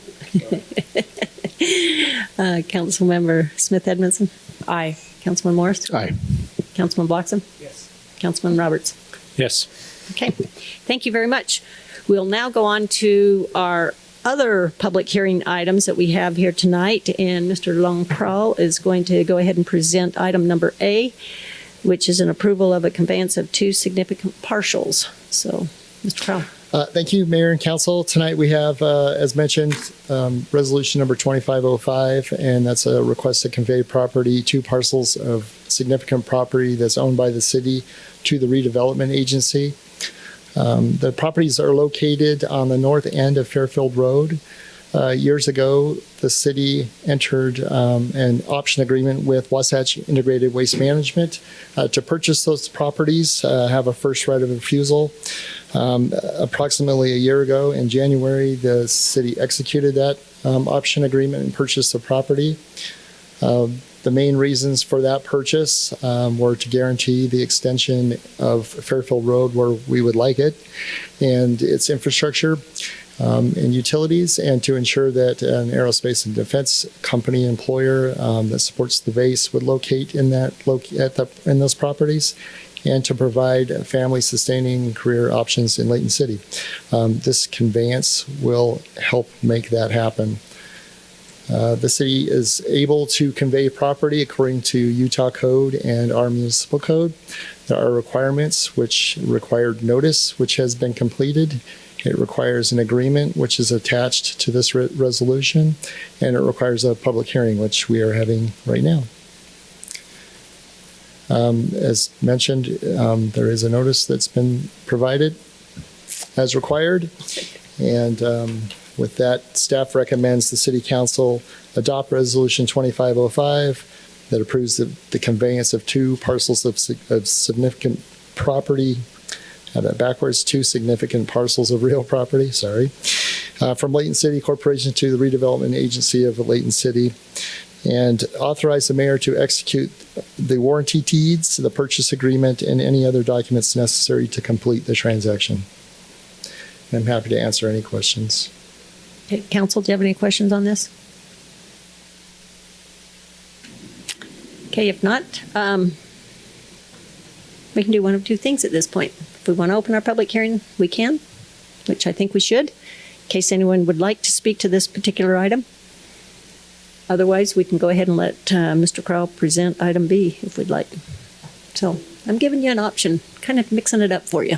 Councilmember Smith Edmondson. Aye. Councilman Morris. Aye. Councilman Bloxham. Yes. Councilman Roberts. Yes. Okay, thank you very much. We'll now go on to our other public hearing items that we have here tonight, and Mr. Longcrawl is going to go ahead and present item number A, which is an approval of a conveyance of 2 significant partials. So, Mr. Crowell. Thank you, Mayor and Council. Tonight we have, as mentioned, resolution number 2505, and that's a request to convey property, 2 parcels of significant property that's owned by the city to the redevelopment agency. The properties are located on the north end of Fairfield Road. Years ago, the city entered an option agreement with Wasatch Integrated Waste Management to purchase those properties, have a first right of refusal. Approximately a year ago in January, the city executed that option agreement and purchased the property. The main reasons for that purchase were to guarantee the extension of Fairfield Road where we would like it and its infrastructure and utilities, and to ensure that an aerospace and defense company employer that supports the base would locate in in those properties, and to provide family-sustaining career options in Layton City. This conveyance will help make that happen. The city is able to convey property according to Utah Code and our municipal code. There are requirements which required notice, which has been completed. It requires an agreement, which is attached to this resolution, and it requires a public hearing, which we are having right now. As mentioned, there is a notice that's been provided as required, and with that, staff recommends the City Council adopt Resolution 2505 that approves the conveyance of 2 parcels of significant property. Have that backwards, 2 significant parcels of real property, from Layton City Corporation to the Redevelopment Agency of Layton City, and authorize the mayor to execute the warranty deeds, the purchase agreement, and any other documents necessary to complete the transaction. I'm happy to answer any questions. Okay, Council, do you have any questions on this? Okay, if not, we can do one of 2 things at this point. If we want to open our public hearing, we can, which I think we should, in case anyone would like to speak to this particular item. Otherwise, we can go ahead and let Mr. Crowell present item B if we'd like. So I'm giving you an option, kind of mixing it up for you.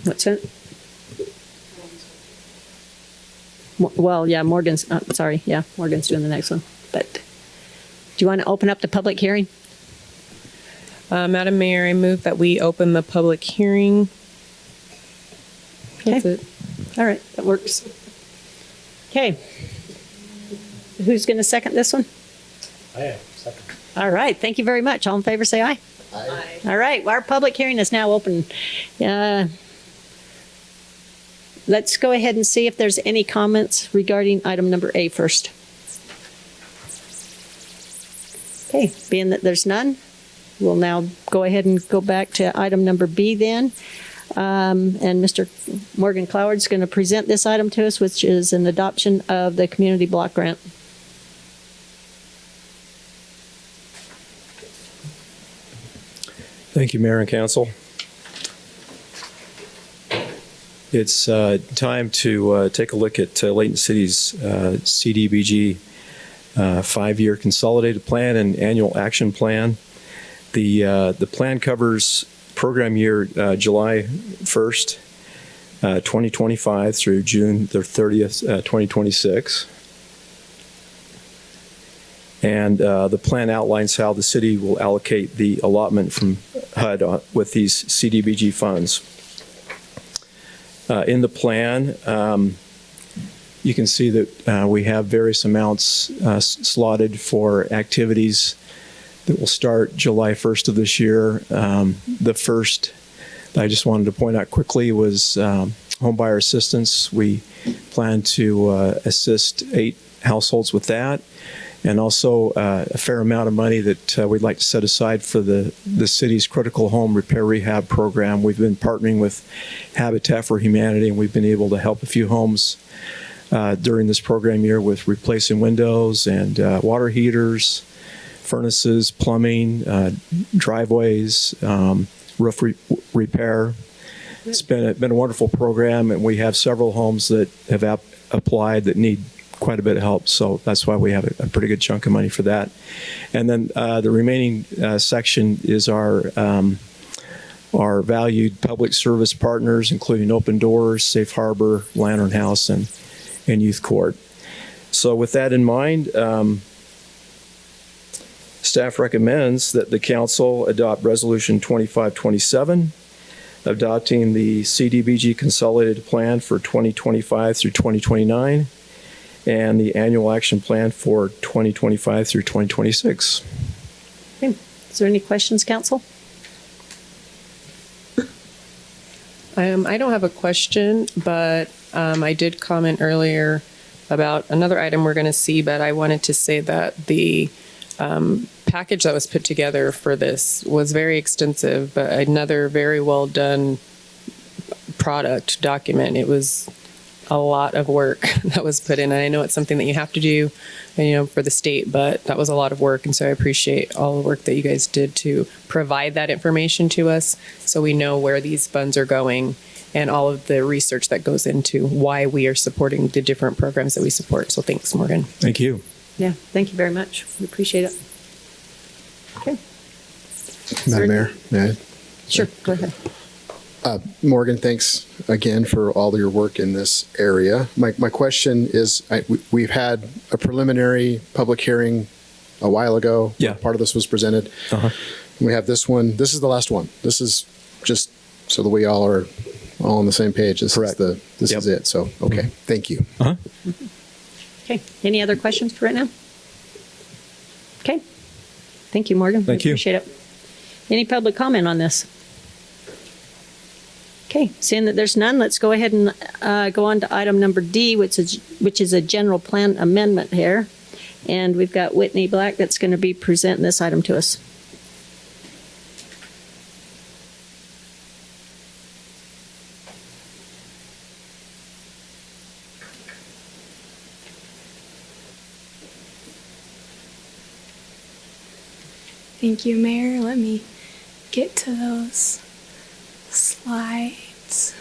What's that? Well, yeah, Morgan's doing the next one. But do you want to open up the public hearing? Madam Mayor, I move that we open the public hearing. That's it. All right, that works. Okay. Who's going to second this one? I am. Second. All right, thank you very much. All in favor, say aye. Aye. All right, well, our public hearing is now open. Let's go ahead and see if there's any comments regarding item number A first. Okay, being that there's none, we'll now go ahead and go back to item number B then. And Mr. Morgan Cloward's going to present this item to us, which is an adoption of the community block grant. Thank you, Mayor and Council. It's time to take a look at Layton City's CDBG 5-year consolidated plan and annual action plan. The plan covers program year July 1st, 2025 through June the 30th, 2026. And the plan outlines how the city will allocate the allotment from HUD with these CDBG funds. In the plan, you can see that we have various amounts slotted for activities that will start July 1st of this year. The first I just wanted to point out quickly was homebuyer assistance. We plan to assist 8 households with that, and also a fair amount of money that we'd like to set aside for the city's critical home repair rehab program. We've been partnering with Habitat for Humanity, and we've been able to help a few homes during this program year with replacing windows and water heaters, furnaces, plumbing, driveways, roof repair. It's been a wonderful program, and we have several homes that have applied that need quite a bit of help. So that's why we have a pretty good chunk of money for that. And then the remaining section is our valued public service partners, including Open Doors, Safe Harbor, Lantern House, and Youth Court. So with that in mind, staff recommends that the council adopt Resolution 2527, adopting the CDBG Consolidated Plan for 2025 through 2029, and the Annual Action Plan for 2025 through 2026. Okay. Is there any questions, council? I don't have a question, but I did comment earlier about another item we're going to see, but I wanted to say that the package that was put together for this was very extensive, but another very well done product document. It was a lot of work that was put in, and I know it's something that you have to do, for the state, but that was a lot of work, and so I appreciate all the work that you guys did to provide that information to us so we know where these funds are going and all of the research that goes into why we are supporting the different programs that we support. So thanks, Morgan. Thank you. Yeah, thank you very much. We appreciate it. Okay. Madam Mayor, may I? Sure, go ahead. Morgan, thanks again for all of your work in this area. My question is, we've had a preliminary public hearing a while ago. Yeah. Part of this was presented. Uh-huh. We have this one. This is the last one. This is just so that we all are all on the same page. This Correct. is it. So, okay. Thank you. Uh-huh. Okay, any other questions for right now? Okay. Thank you, Morgan. Thank you. Appreciate it. Any public comment on this? Okay, seeing that there's none, let's go ahead and go on to item number D, which is a general plan amendment here. And we've got Whitney Black that's going to be presenting this item to us. Thank you, Mayor. Let me get to those slides.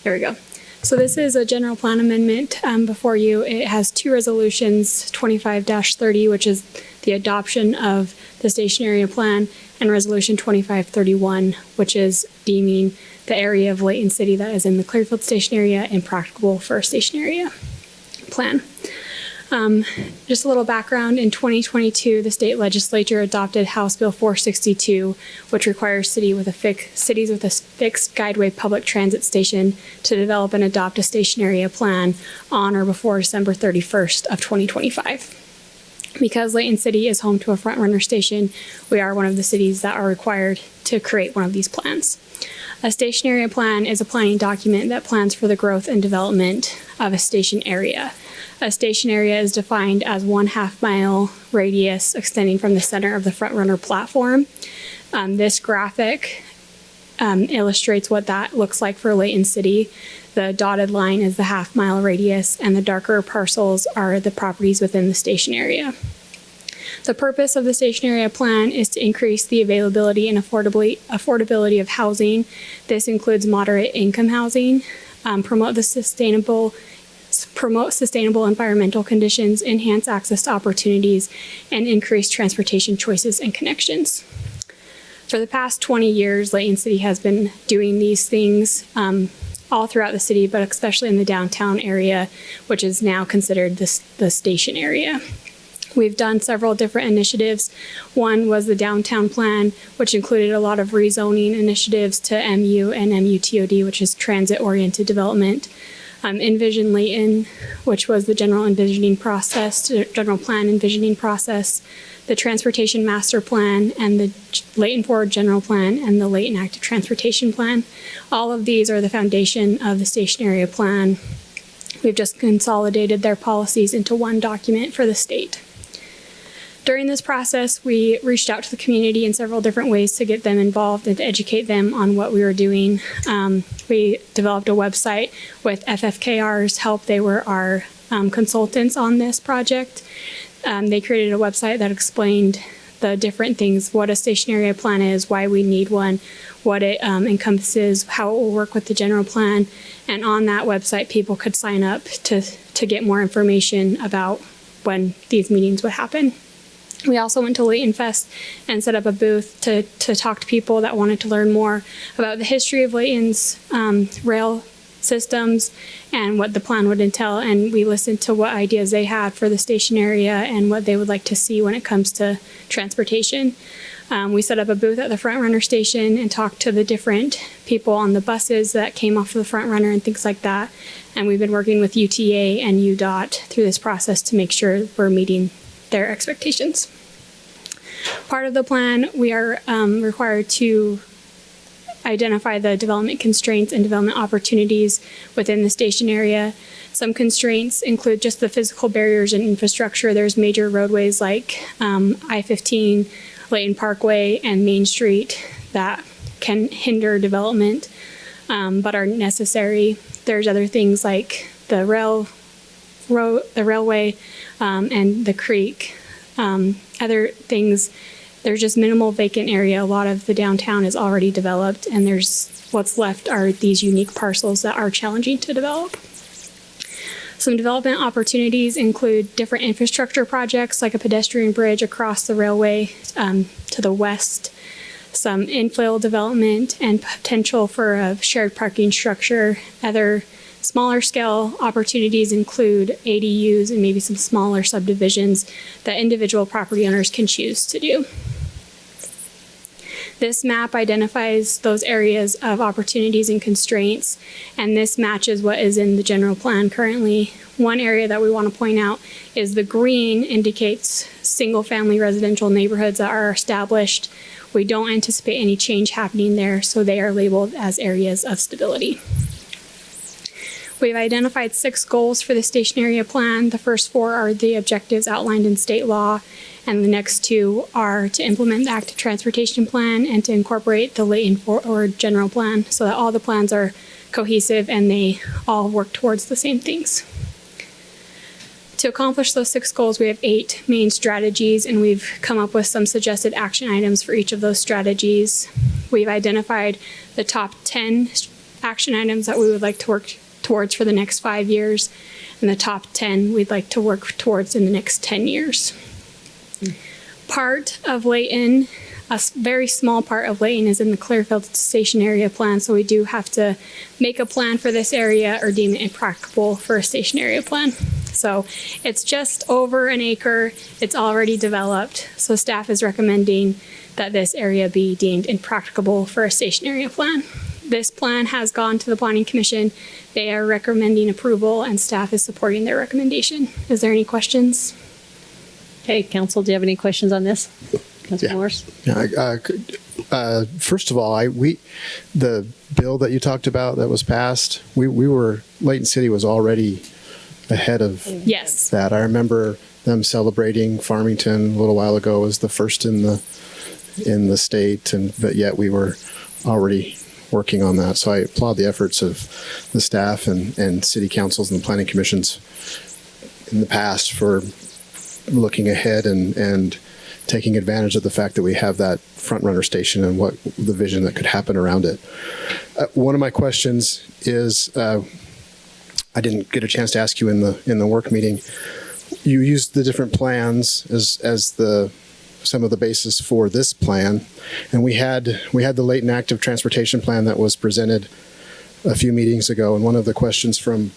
There we go. So this is a general plan amendment before you. It has 2 resolutions, 25-30, which is the adoption of the station area plan, and resolution 2531, which is deeming the area of Layton City that is in the Clearfield station area impracticable for a station area plan. Just a little background, in 2022, the state legislature adopted House Bill 462, which requires cities with a fixed guideway public transit station to develop and adopt a station area plan on or before December 31st of 2025. Because Layton City is home to a front runner station, we are one of the cities that are required to create one of these plans. A station area plan is a planning document that plans for the growth and development of a station area. A station area is defined as 1/2 mile radius extending from the center of the front runner platform. This graphic illustrates what that looks like for Layton City. The dotted line is the 1/2 mile radius, and the darker parcels are the properties within the station area. The purpose of the station area plan is to increase the availability and affordability of housing. This includes moderate income housing, promote sustainable environmental conditions, enhance access to opportunities, and increase transportation choices and connections. For the past 20 years, Layton City has been doing these things all throughout the city, but especially in the downtown area, which is now considered the station area. We've done several different initiatives. One was the downtown plan, which included a lot of rezoning initiatives to MU and MUTOD, which is transit-oriented development. Envision Layton, which was the general plan envisioning process, the Transportation Master Plan, and the Layton Forward General Plan, and the Layton Active Transportation Plan. All of these are the foundation of the station area plan. We've just consolidated their policies into one document for the state. During this process, we reached out to the community in several different ways to get them involved and to educate them on what we were doing. We developed a website with FFKR's help. They were our consultants on this project. They created a website that explained the different things, what a station area plan is, why we need one, what it encompasses, how it will work with the general plan. And on that website, people could sign up to get more information about when these meetings would happen. We also went to Layton Fest and set up a booth to talk to people that wanted to learn more about the history of Layton's rail systems and what the plan would entail. And we listened to what ideas they had for the station area and what they would like to see when it comes to transportation. We set up a booth at the Front Runner station and talked to the different people on the buses that came off of the Front Runner and things like that. And we've been working with UTA and UDOT through this process to make sure we're meeting their expectations. Part of the plan, we are required to identify the development constraints and development opportunities within the station area. Some constraints include just the physical barriers and infrastructure. There's major roadways like I-15, Layton Parkway, and Main Street that can hinder development, but are necessary. There's other things like the railway and the creek. Other things, there's just minimal vacant area. A lot of the downtown is already developed, and what's left are these unique parcels that are challenging to develop. Some development opportunities include different infrastructure projects like a pedestrian bridge across the railway to the west, some infill development and potential for a shared parking structure. Other smaller scale opportunities include ADUs and maybe some smaller subdivisions that individual property owners can choose to do. This map identifies those areas of opportunities and constraints, and this matches what is in the general plan currently. One area that we want to point out is the green indicates single-family residential neighborhoods that are established. We don't anticipate any change happening there, so they are labeled as areas of stability. We've identified 6 goals for the station area plan. The first 4 are the objectives outlined in state law, and the next 2 are to implement the active transportation plan and to incorporate the Layton Forward General Plan so that all the plans are cohesive and they all work towards the same things. To accomplish those 6 goals, we have 8 main strategies, and we've come up with some suggested action items for each of those strategies. We've identified the top 10 action items that we would like to work towards for the next 5 years, and the top 10 we'd like to work towards in the next 10 years. Part of Layton, a very small part of Layton, is in the Clearfield Station Area Plan, so we do have to make a plan for this area or deem it impracticable for a station area plan. So it's just over an acre. It's already developed, so staff is recommending that this area be deemed impracticable for a station area plan. This plan has gone to the Planning Commission. They are recommending approval, and staff is supporting their recommendation. Is there any questions? Okay, Council, do you have any questions on this? Councilor Morris? Yeah, first of all, the bill that you talked about that was passed, Layton City was already ahead of Yes. that. I remember them celebrating Farmington a little while ago as the first in the state, but yet we were already working on that. So I applaud the efforts of the staff and city councils and the planning commissions in the past for looking ahead and taking advantage of the fact that we have that front runner station and what the vision that could happen around it. One of my questions is, I didn't get a chance to ask you in the work meeting. You used the different plans as some of the basis for this plan, and we had the Layton Active Transportation Plan that was presented a few meetings ago. And one of the questions from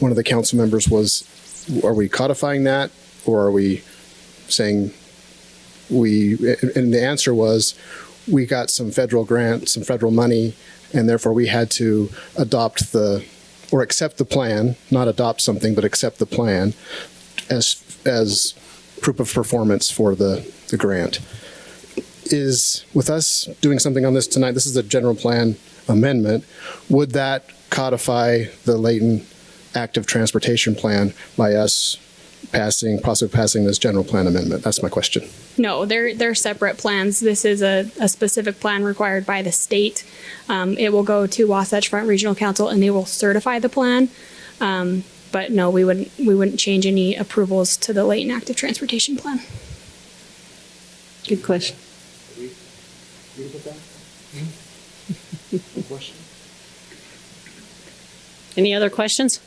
one of the council members was, are we codifying that, or are we saying and the answer was, we got some federal grant, some federal money, and therefore we had to adopt the or accept the plan, not adopt something, but accept the plan as proof of performance for the grant. Is with us doing something on this tonight, this is a general plan amendment, would that codify the Layton active transportation plan by us possibly passing this general plan amendment? That's my question. No, they're separate plans. This is a specific plan required by the state. It will go to Wasatch Front Regional Council and they will certify the plan. But no, we wouldn't change any approvals to the Layton active transportation plan. Good question. Any other questions?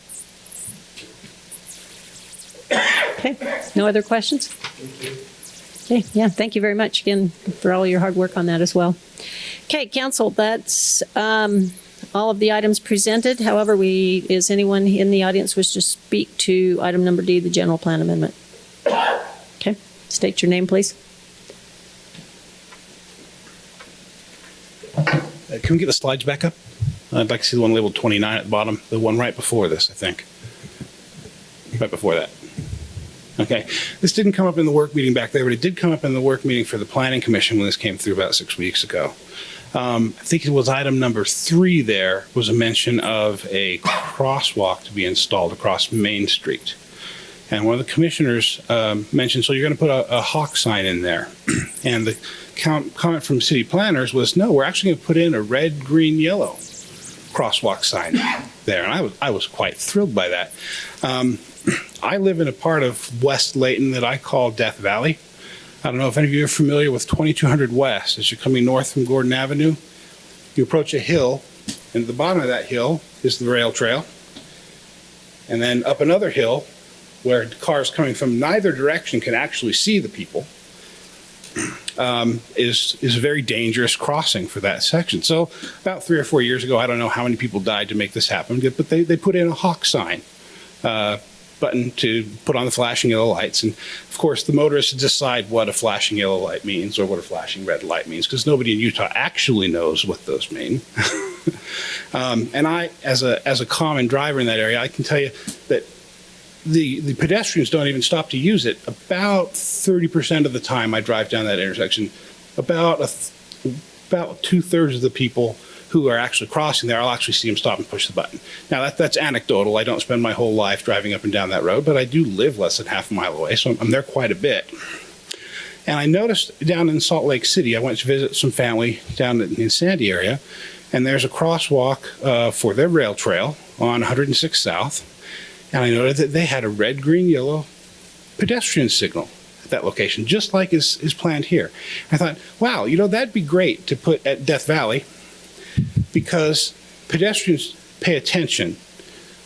Okay, no other questions? Okay, yeah, thank you very much again for all your hard work on that as well. Okay, council, that's all of the items presented. However, is anyone in the audience wish to speak to item number D, the general plan amendment? Okay, state your name, please. Can we get the slides back up? I'd like to see the one labeled 29 at the bottom, the one right before this, I think. Right before that. Okay. This didn't come up in the work meeting back there, but it did come up in the work meeting for the Planning Commission when this came through about 6 weeks ago. I think it was item number 3 there was a mention of a crosswalk to be installed across Main Street. And one of the commissioners mentioned, so you're going to put a hawk sign in there. And the comment from city planners was, no, we're actually going to put in a red, green, yellow crosswalk sign there. And I was quite thrilled by that. I live in a part of West Layton that I call Death Valley. I don't know if any of you are familiar with 2200 West. As you're coming north from Gordon Avenue, you approach a hill, and at the bottom of that hill is the rail trail. And then up another hill, where cars coming from neither direction can actually see the people, is a very dangerous crossing for that section. So about 3 or 4 years ago, I don't know how many people died to make this happen, but they put in a hawk sign button to put on the flashing yellow lights. And of course, the motorists decide what a flashing yellow light means or what a flashing red light means, because nobody in Utah actually knows what those mean. And I, as a common driver in that area, I can tell you that the pedestrians don't even stop to use it. About 30% of the time I drive down that intersection, about 2/3 of the people who are actually crossing there, I'll actually see them stop and push the button. Now that's anecdotal. I don't spend my whole life driving up and down that road, but I do live less than half a mile away, so I'm there quite a bit. And I noticed down in Salt Lake City, I went to visit some family down in the Sandy area, and there's a crosswalk for their rail trail on 106 South. And I noted that they had a red, green, yellow pedestrian signal at that location, just like is planned here. I thought, wow, that'd be great to put at Death Valley, because pedestrians pay attention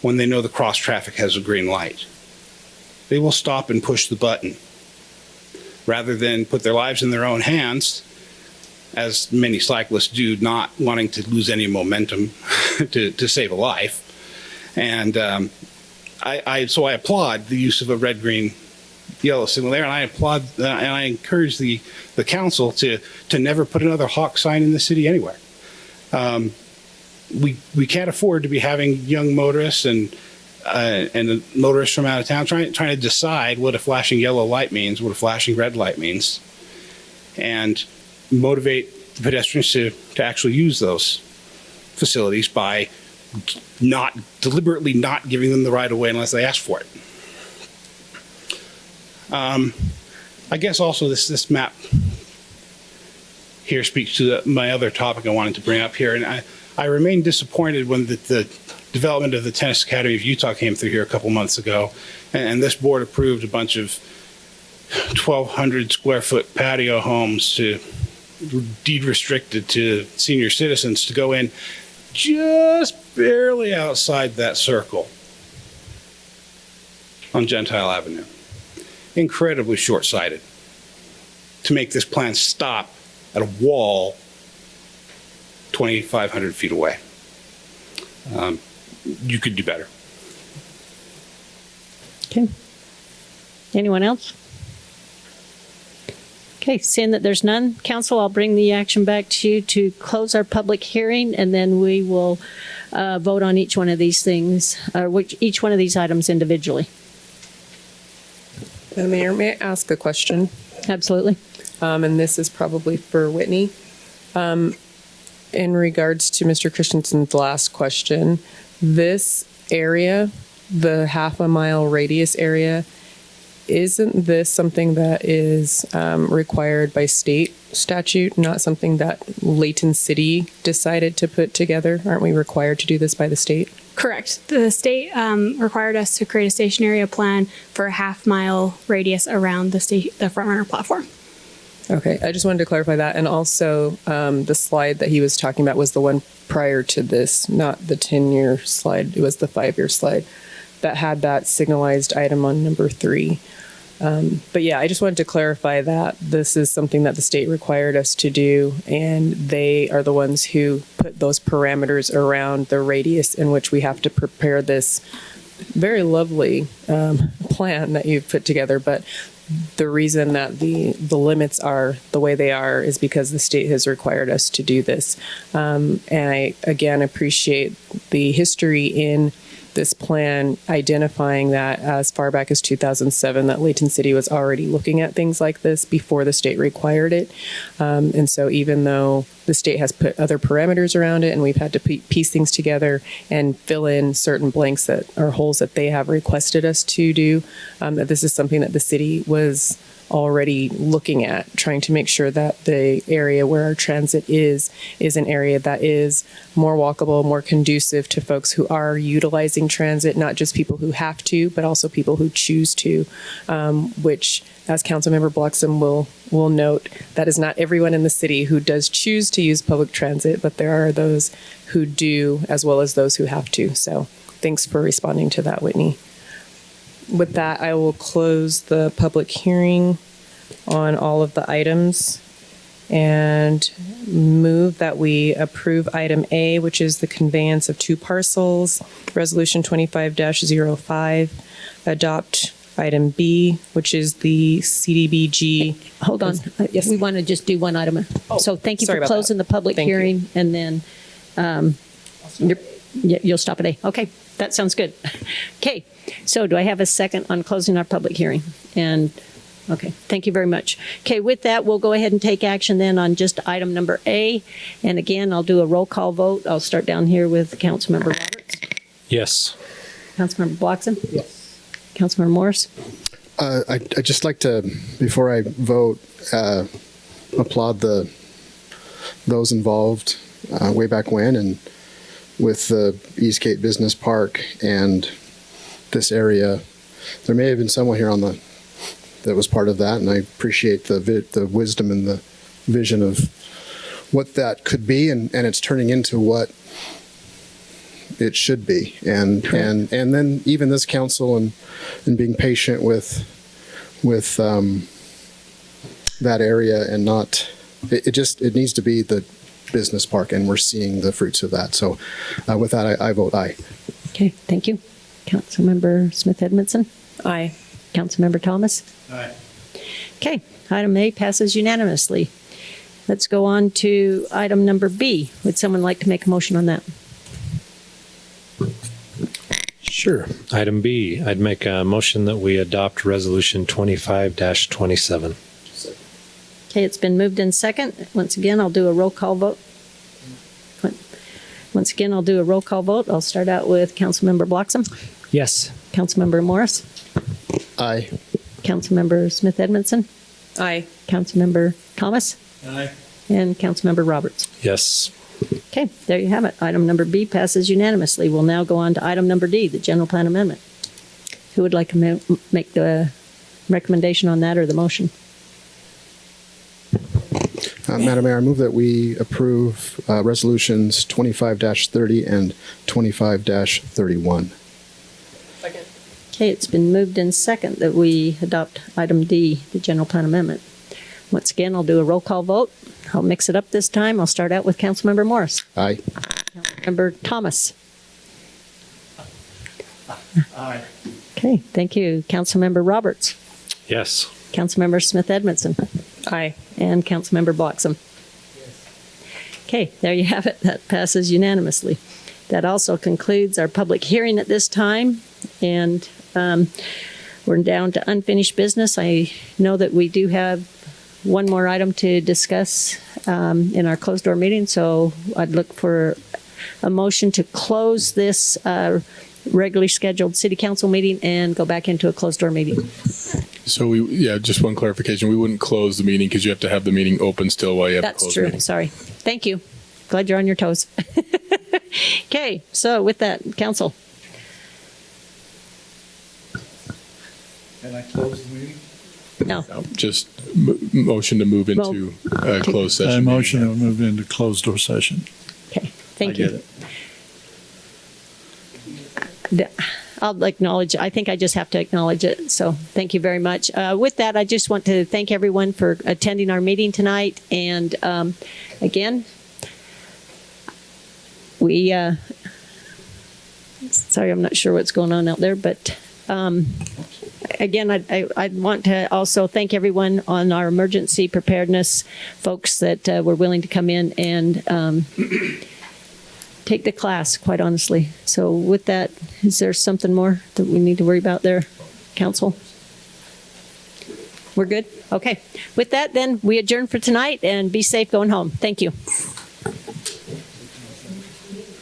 when they know the cross traffic has a green light. They will stop and push the button rather than put their lives in their own hands, as many cyclists do, not wanting to lose any momentum to save a life. And so I applaud the use of a red, green, yellow signal there, and I applaud and I encourage the council to never put another hawk sign in the city anywhere. We can't afford to be having young motorists and motorists from out of town trying to decide what a flashing yellow light means, what a flashing red light means, and motivate the pedestrians to actually use those facilities by deliberately not giving them the right of way unless they ask for it. I guess also this map here speaks to my other topic I wanted to bring up here, and I remain disappointed when the development of the Tennis Academy of Utah came through here a couple months ago, and this board approved a bunch of 1,200 square foot patio homes to deed restricted to senior citizens to go in just barely outside that circle on Gentile Avenue. Incredibly short-sighted to make this plan stop at a wall 2,500 feet away. You could do better. Okay. Anyone else? Okay, seeing that there's none, council, I'll bring the action back to you to close our public hearing, and then we will vote on each one of these things, or each one of these items individually. Madam Mayor, may I ask a question? Absolutely. And this is probably for Whitney. In regards to Mr. Christensen's last question, this area, the half a mile radius area, isn't this something that is required by state statute, not something that Layton City decided to put together? Aren't we required to do this by the state? Correct. The state required us to create a station area plan for a half-mile radius around the front runner platform. Okay, I just wanted to clarify that. And also, the slide that he was talking about was the one prior to this, not the 10-year slide. It was the 5-year slide that had that signalized item on number 3. But yeah, I just wanted to clarify that this is something that the state required us to do, and they are the ones who put those parameters around the radius in which we have to prepare this very lovely plan that you've put together. But the reason that the limits are the way they are is because the state has required us to do this. And I, again, appreciate the history in this plan identifying that as far back as 2007 that Layton City was already looking at things like this before the state required it. And so even though the state has put other parameters around it and we've had to piece things together and fill in certain blanks that are holes that they have requested us to do, that this is something that the city was already looking at, trying to make sure that the area where our transit is an area that is more walkable, more conducive to folks who are utilizing transit, not just people who have to, but also people who choose to, which, as Councilmember Bloxham will note, that is not everyone in the city who does choose to use public transit, but there are those who do, as well as those who have to. So thanks for responding to that, Whitney. With that, I will close the public hearing on all of the items and move that we approve item A, which is the conveyance of 2 parcels, resolution 25-05, adopt item B, which is the CDBG. Hold on. Yes. We want to just do one item. So thank you sorry for about closing that. the public Thank you. hearing, and then you'll stop at A. Okay, that sounds good. Okay, so do I have a second on closing our public hearing? And okay, thank you very much. Okay, with that, we'll go ahead and take action then on just item number A. And again, I'll do a roll call vote. I'll start down here with Councilmember Roberts. Yes. Councilmember Bloxham? Yes. Councilmember Morris? I'd just like to, before I vote, applaud those involved way back when, and with the Eastgate Business Park and this area. There may have been someone here that was part of that, and I appreciate the wisdom and the vision of what that could be, and it's turning into what it should be. And then even this council and being patient with that area, and not it needs to be the business park, and we're seeing the fruits of that. So with that, I vote aye. Okay, thank you. Councilmember Smith Edmondson? Aye. Councilmember Thomas? Aye. Okay, item A passes unanimously. Let's go on to item number B. Would someone like to make a motion on that? Sure. Item B, I'd make a motion that we adopt resolution 25-27. Okay, it's been moved in second. Once again, I'll do a roll call vote. I'll start out with Councilmember Bloxham. Yes. Councilmember Morris. Aye. Councilmember Smith Edmondson. Aye. Councilmember Thomas. Aye. And Councilmember Roberts. Yes. Okay, there you have it. Item number B passes unanimously. We'll now go on to item number D, the general plan amendment. Who would like to make the recommendation on that, or the motion? Madam Mayor, I move that we approve resolutions 25-30 and 25-31. Second. Okay, it's been moved in second that we adopt item D, the general plan amendment. Once again, I'll do a roll call vote. I'll mix it up this time. I'll start out with Councilmember Morris. Aye. Councilmember Thomas. Aye. Okay, thank you. Councilmember Roberts. Yes. Councilmember Smith Edmondson. Aye. And Councilmember Bloxham. Okay, there you have it. That passes unanimously. That also concludes our public hearing at this time. And we're down to unfinished business. I know that we do have one more item to discuss in our closed door meeting, so I'd look for a motion to close this regularly scheduled city council meeting and go back into a closed door meeting. So just one clarification. We wouldn't close the meeting because you have to have the meeting open still while you have That's a closed true. meeting. Sorry. Thank you. Glad you're on your toes. Okay, so with that, council. Can I close the meeting? No. Just motion to move into closed I session. motion to move into closed door session. Okay, thank I you. get it. I'll acknowledge, I think I just have to acknowledge it, so thank you very much. With that, I just want to thank everyone for attending our meeting tonight, and again, we, sorry, I'm not sure what's going on out there, but again, I want to also thank everyone on our emergency preparedness folks that were willing to come in and take the class, quite honestly. So with that, is there something more that we need to worry about there, council? We're good? Okay. With that, then, we adjourn for tonight, and be safe going home. Thank you.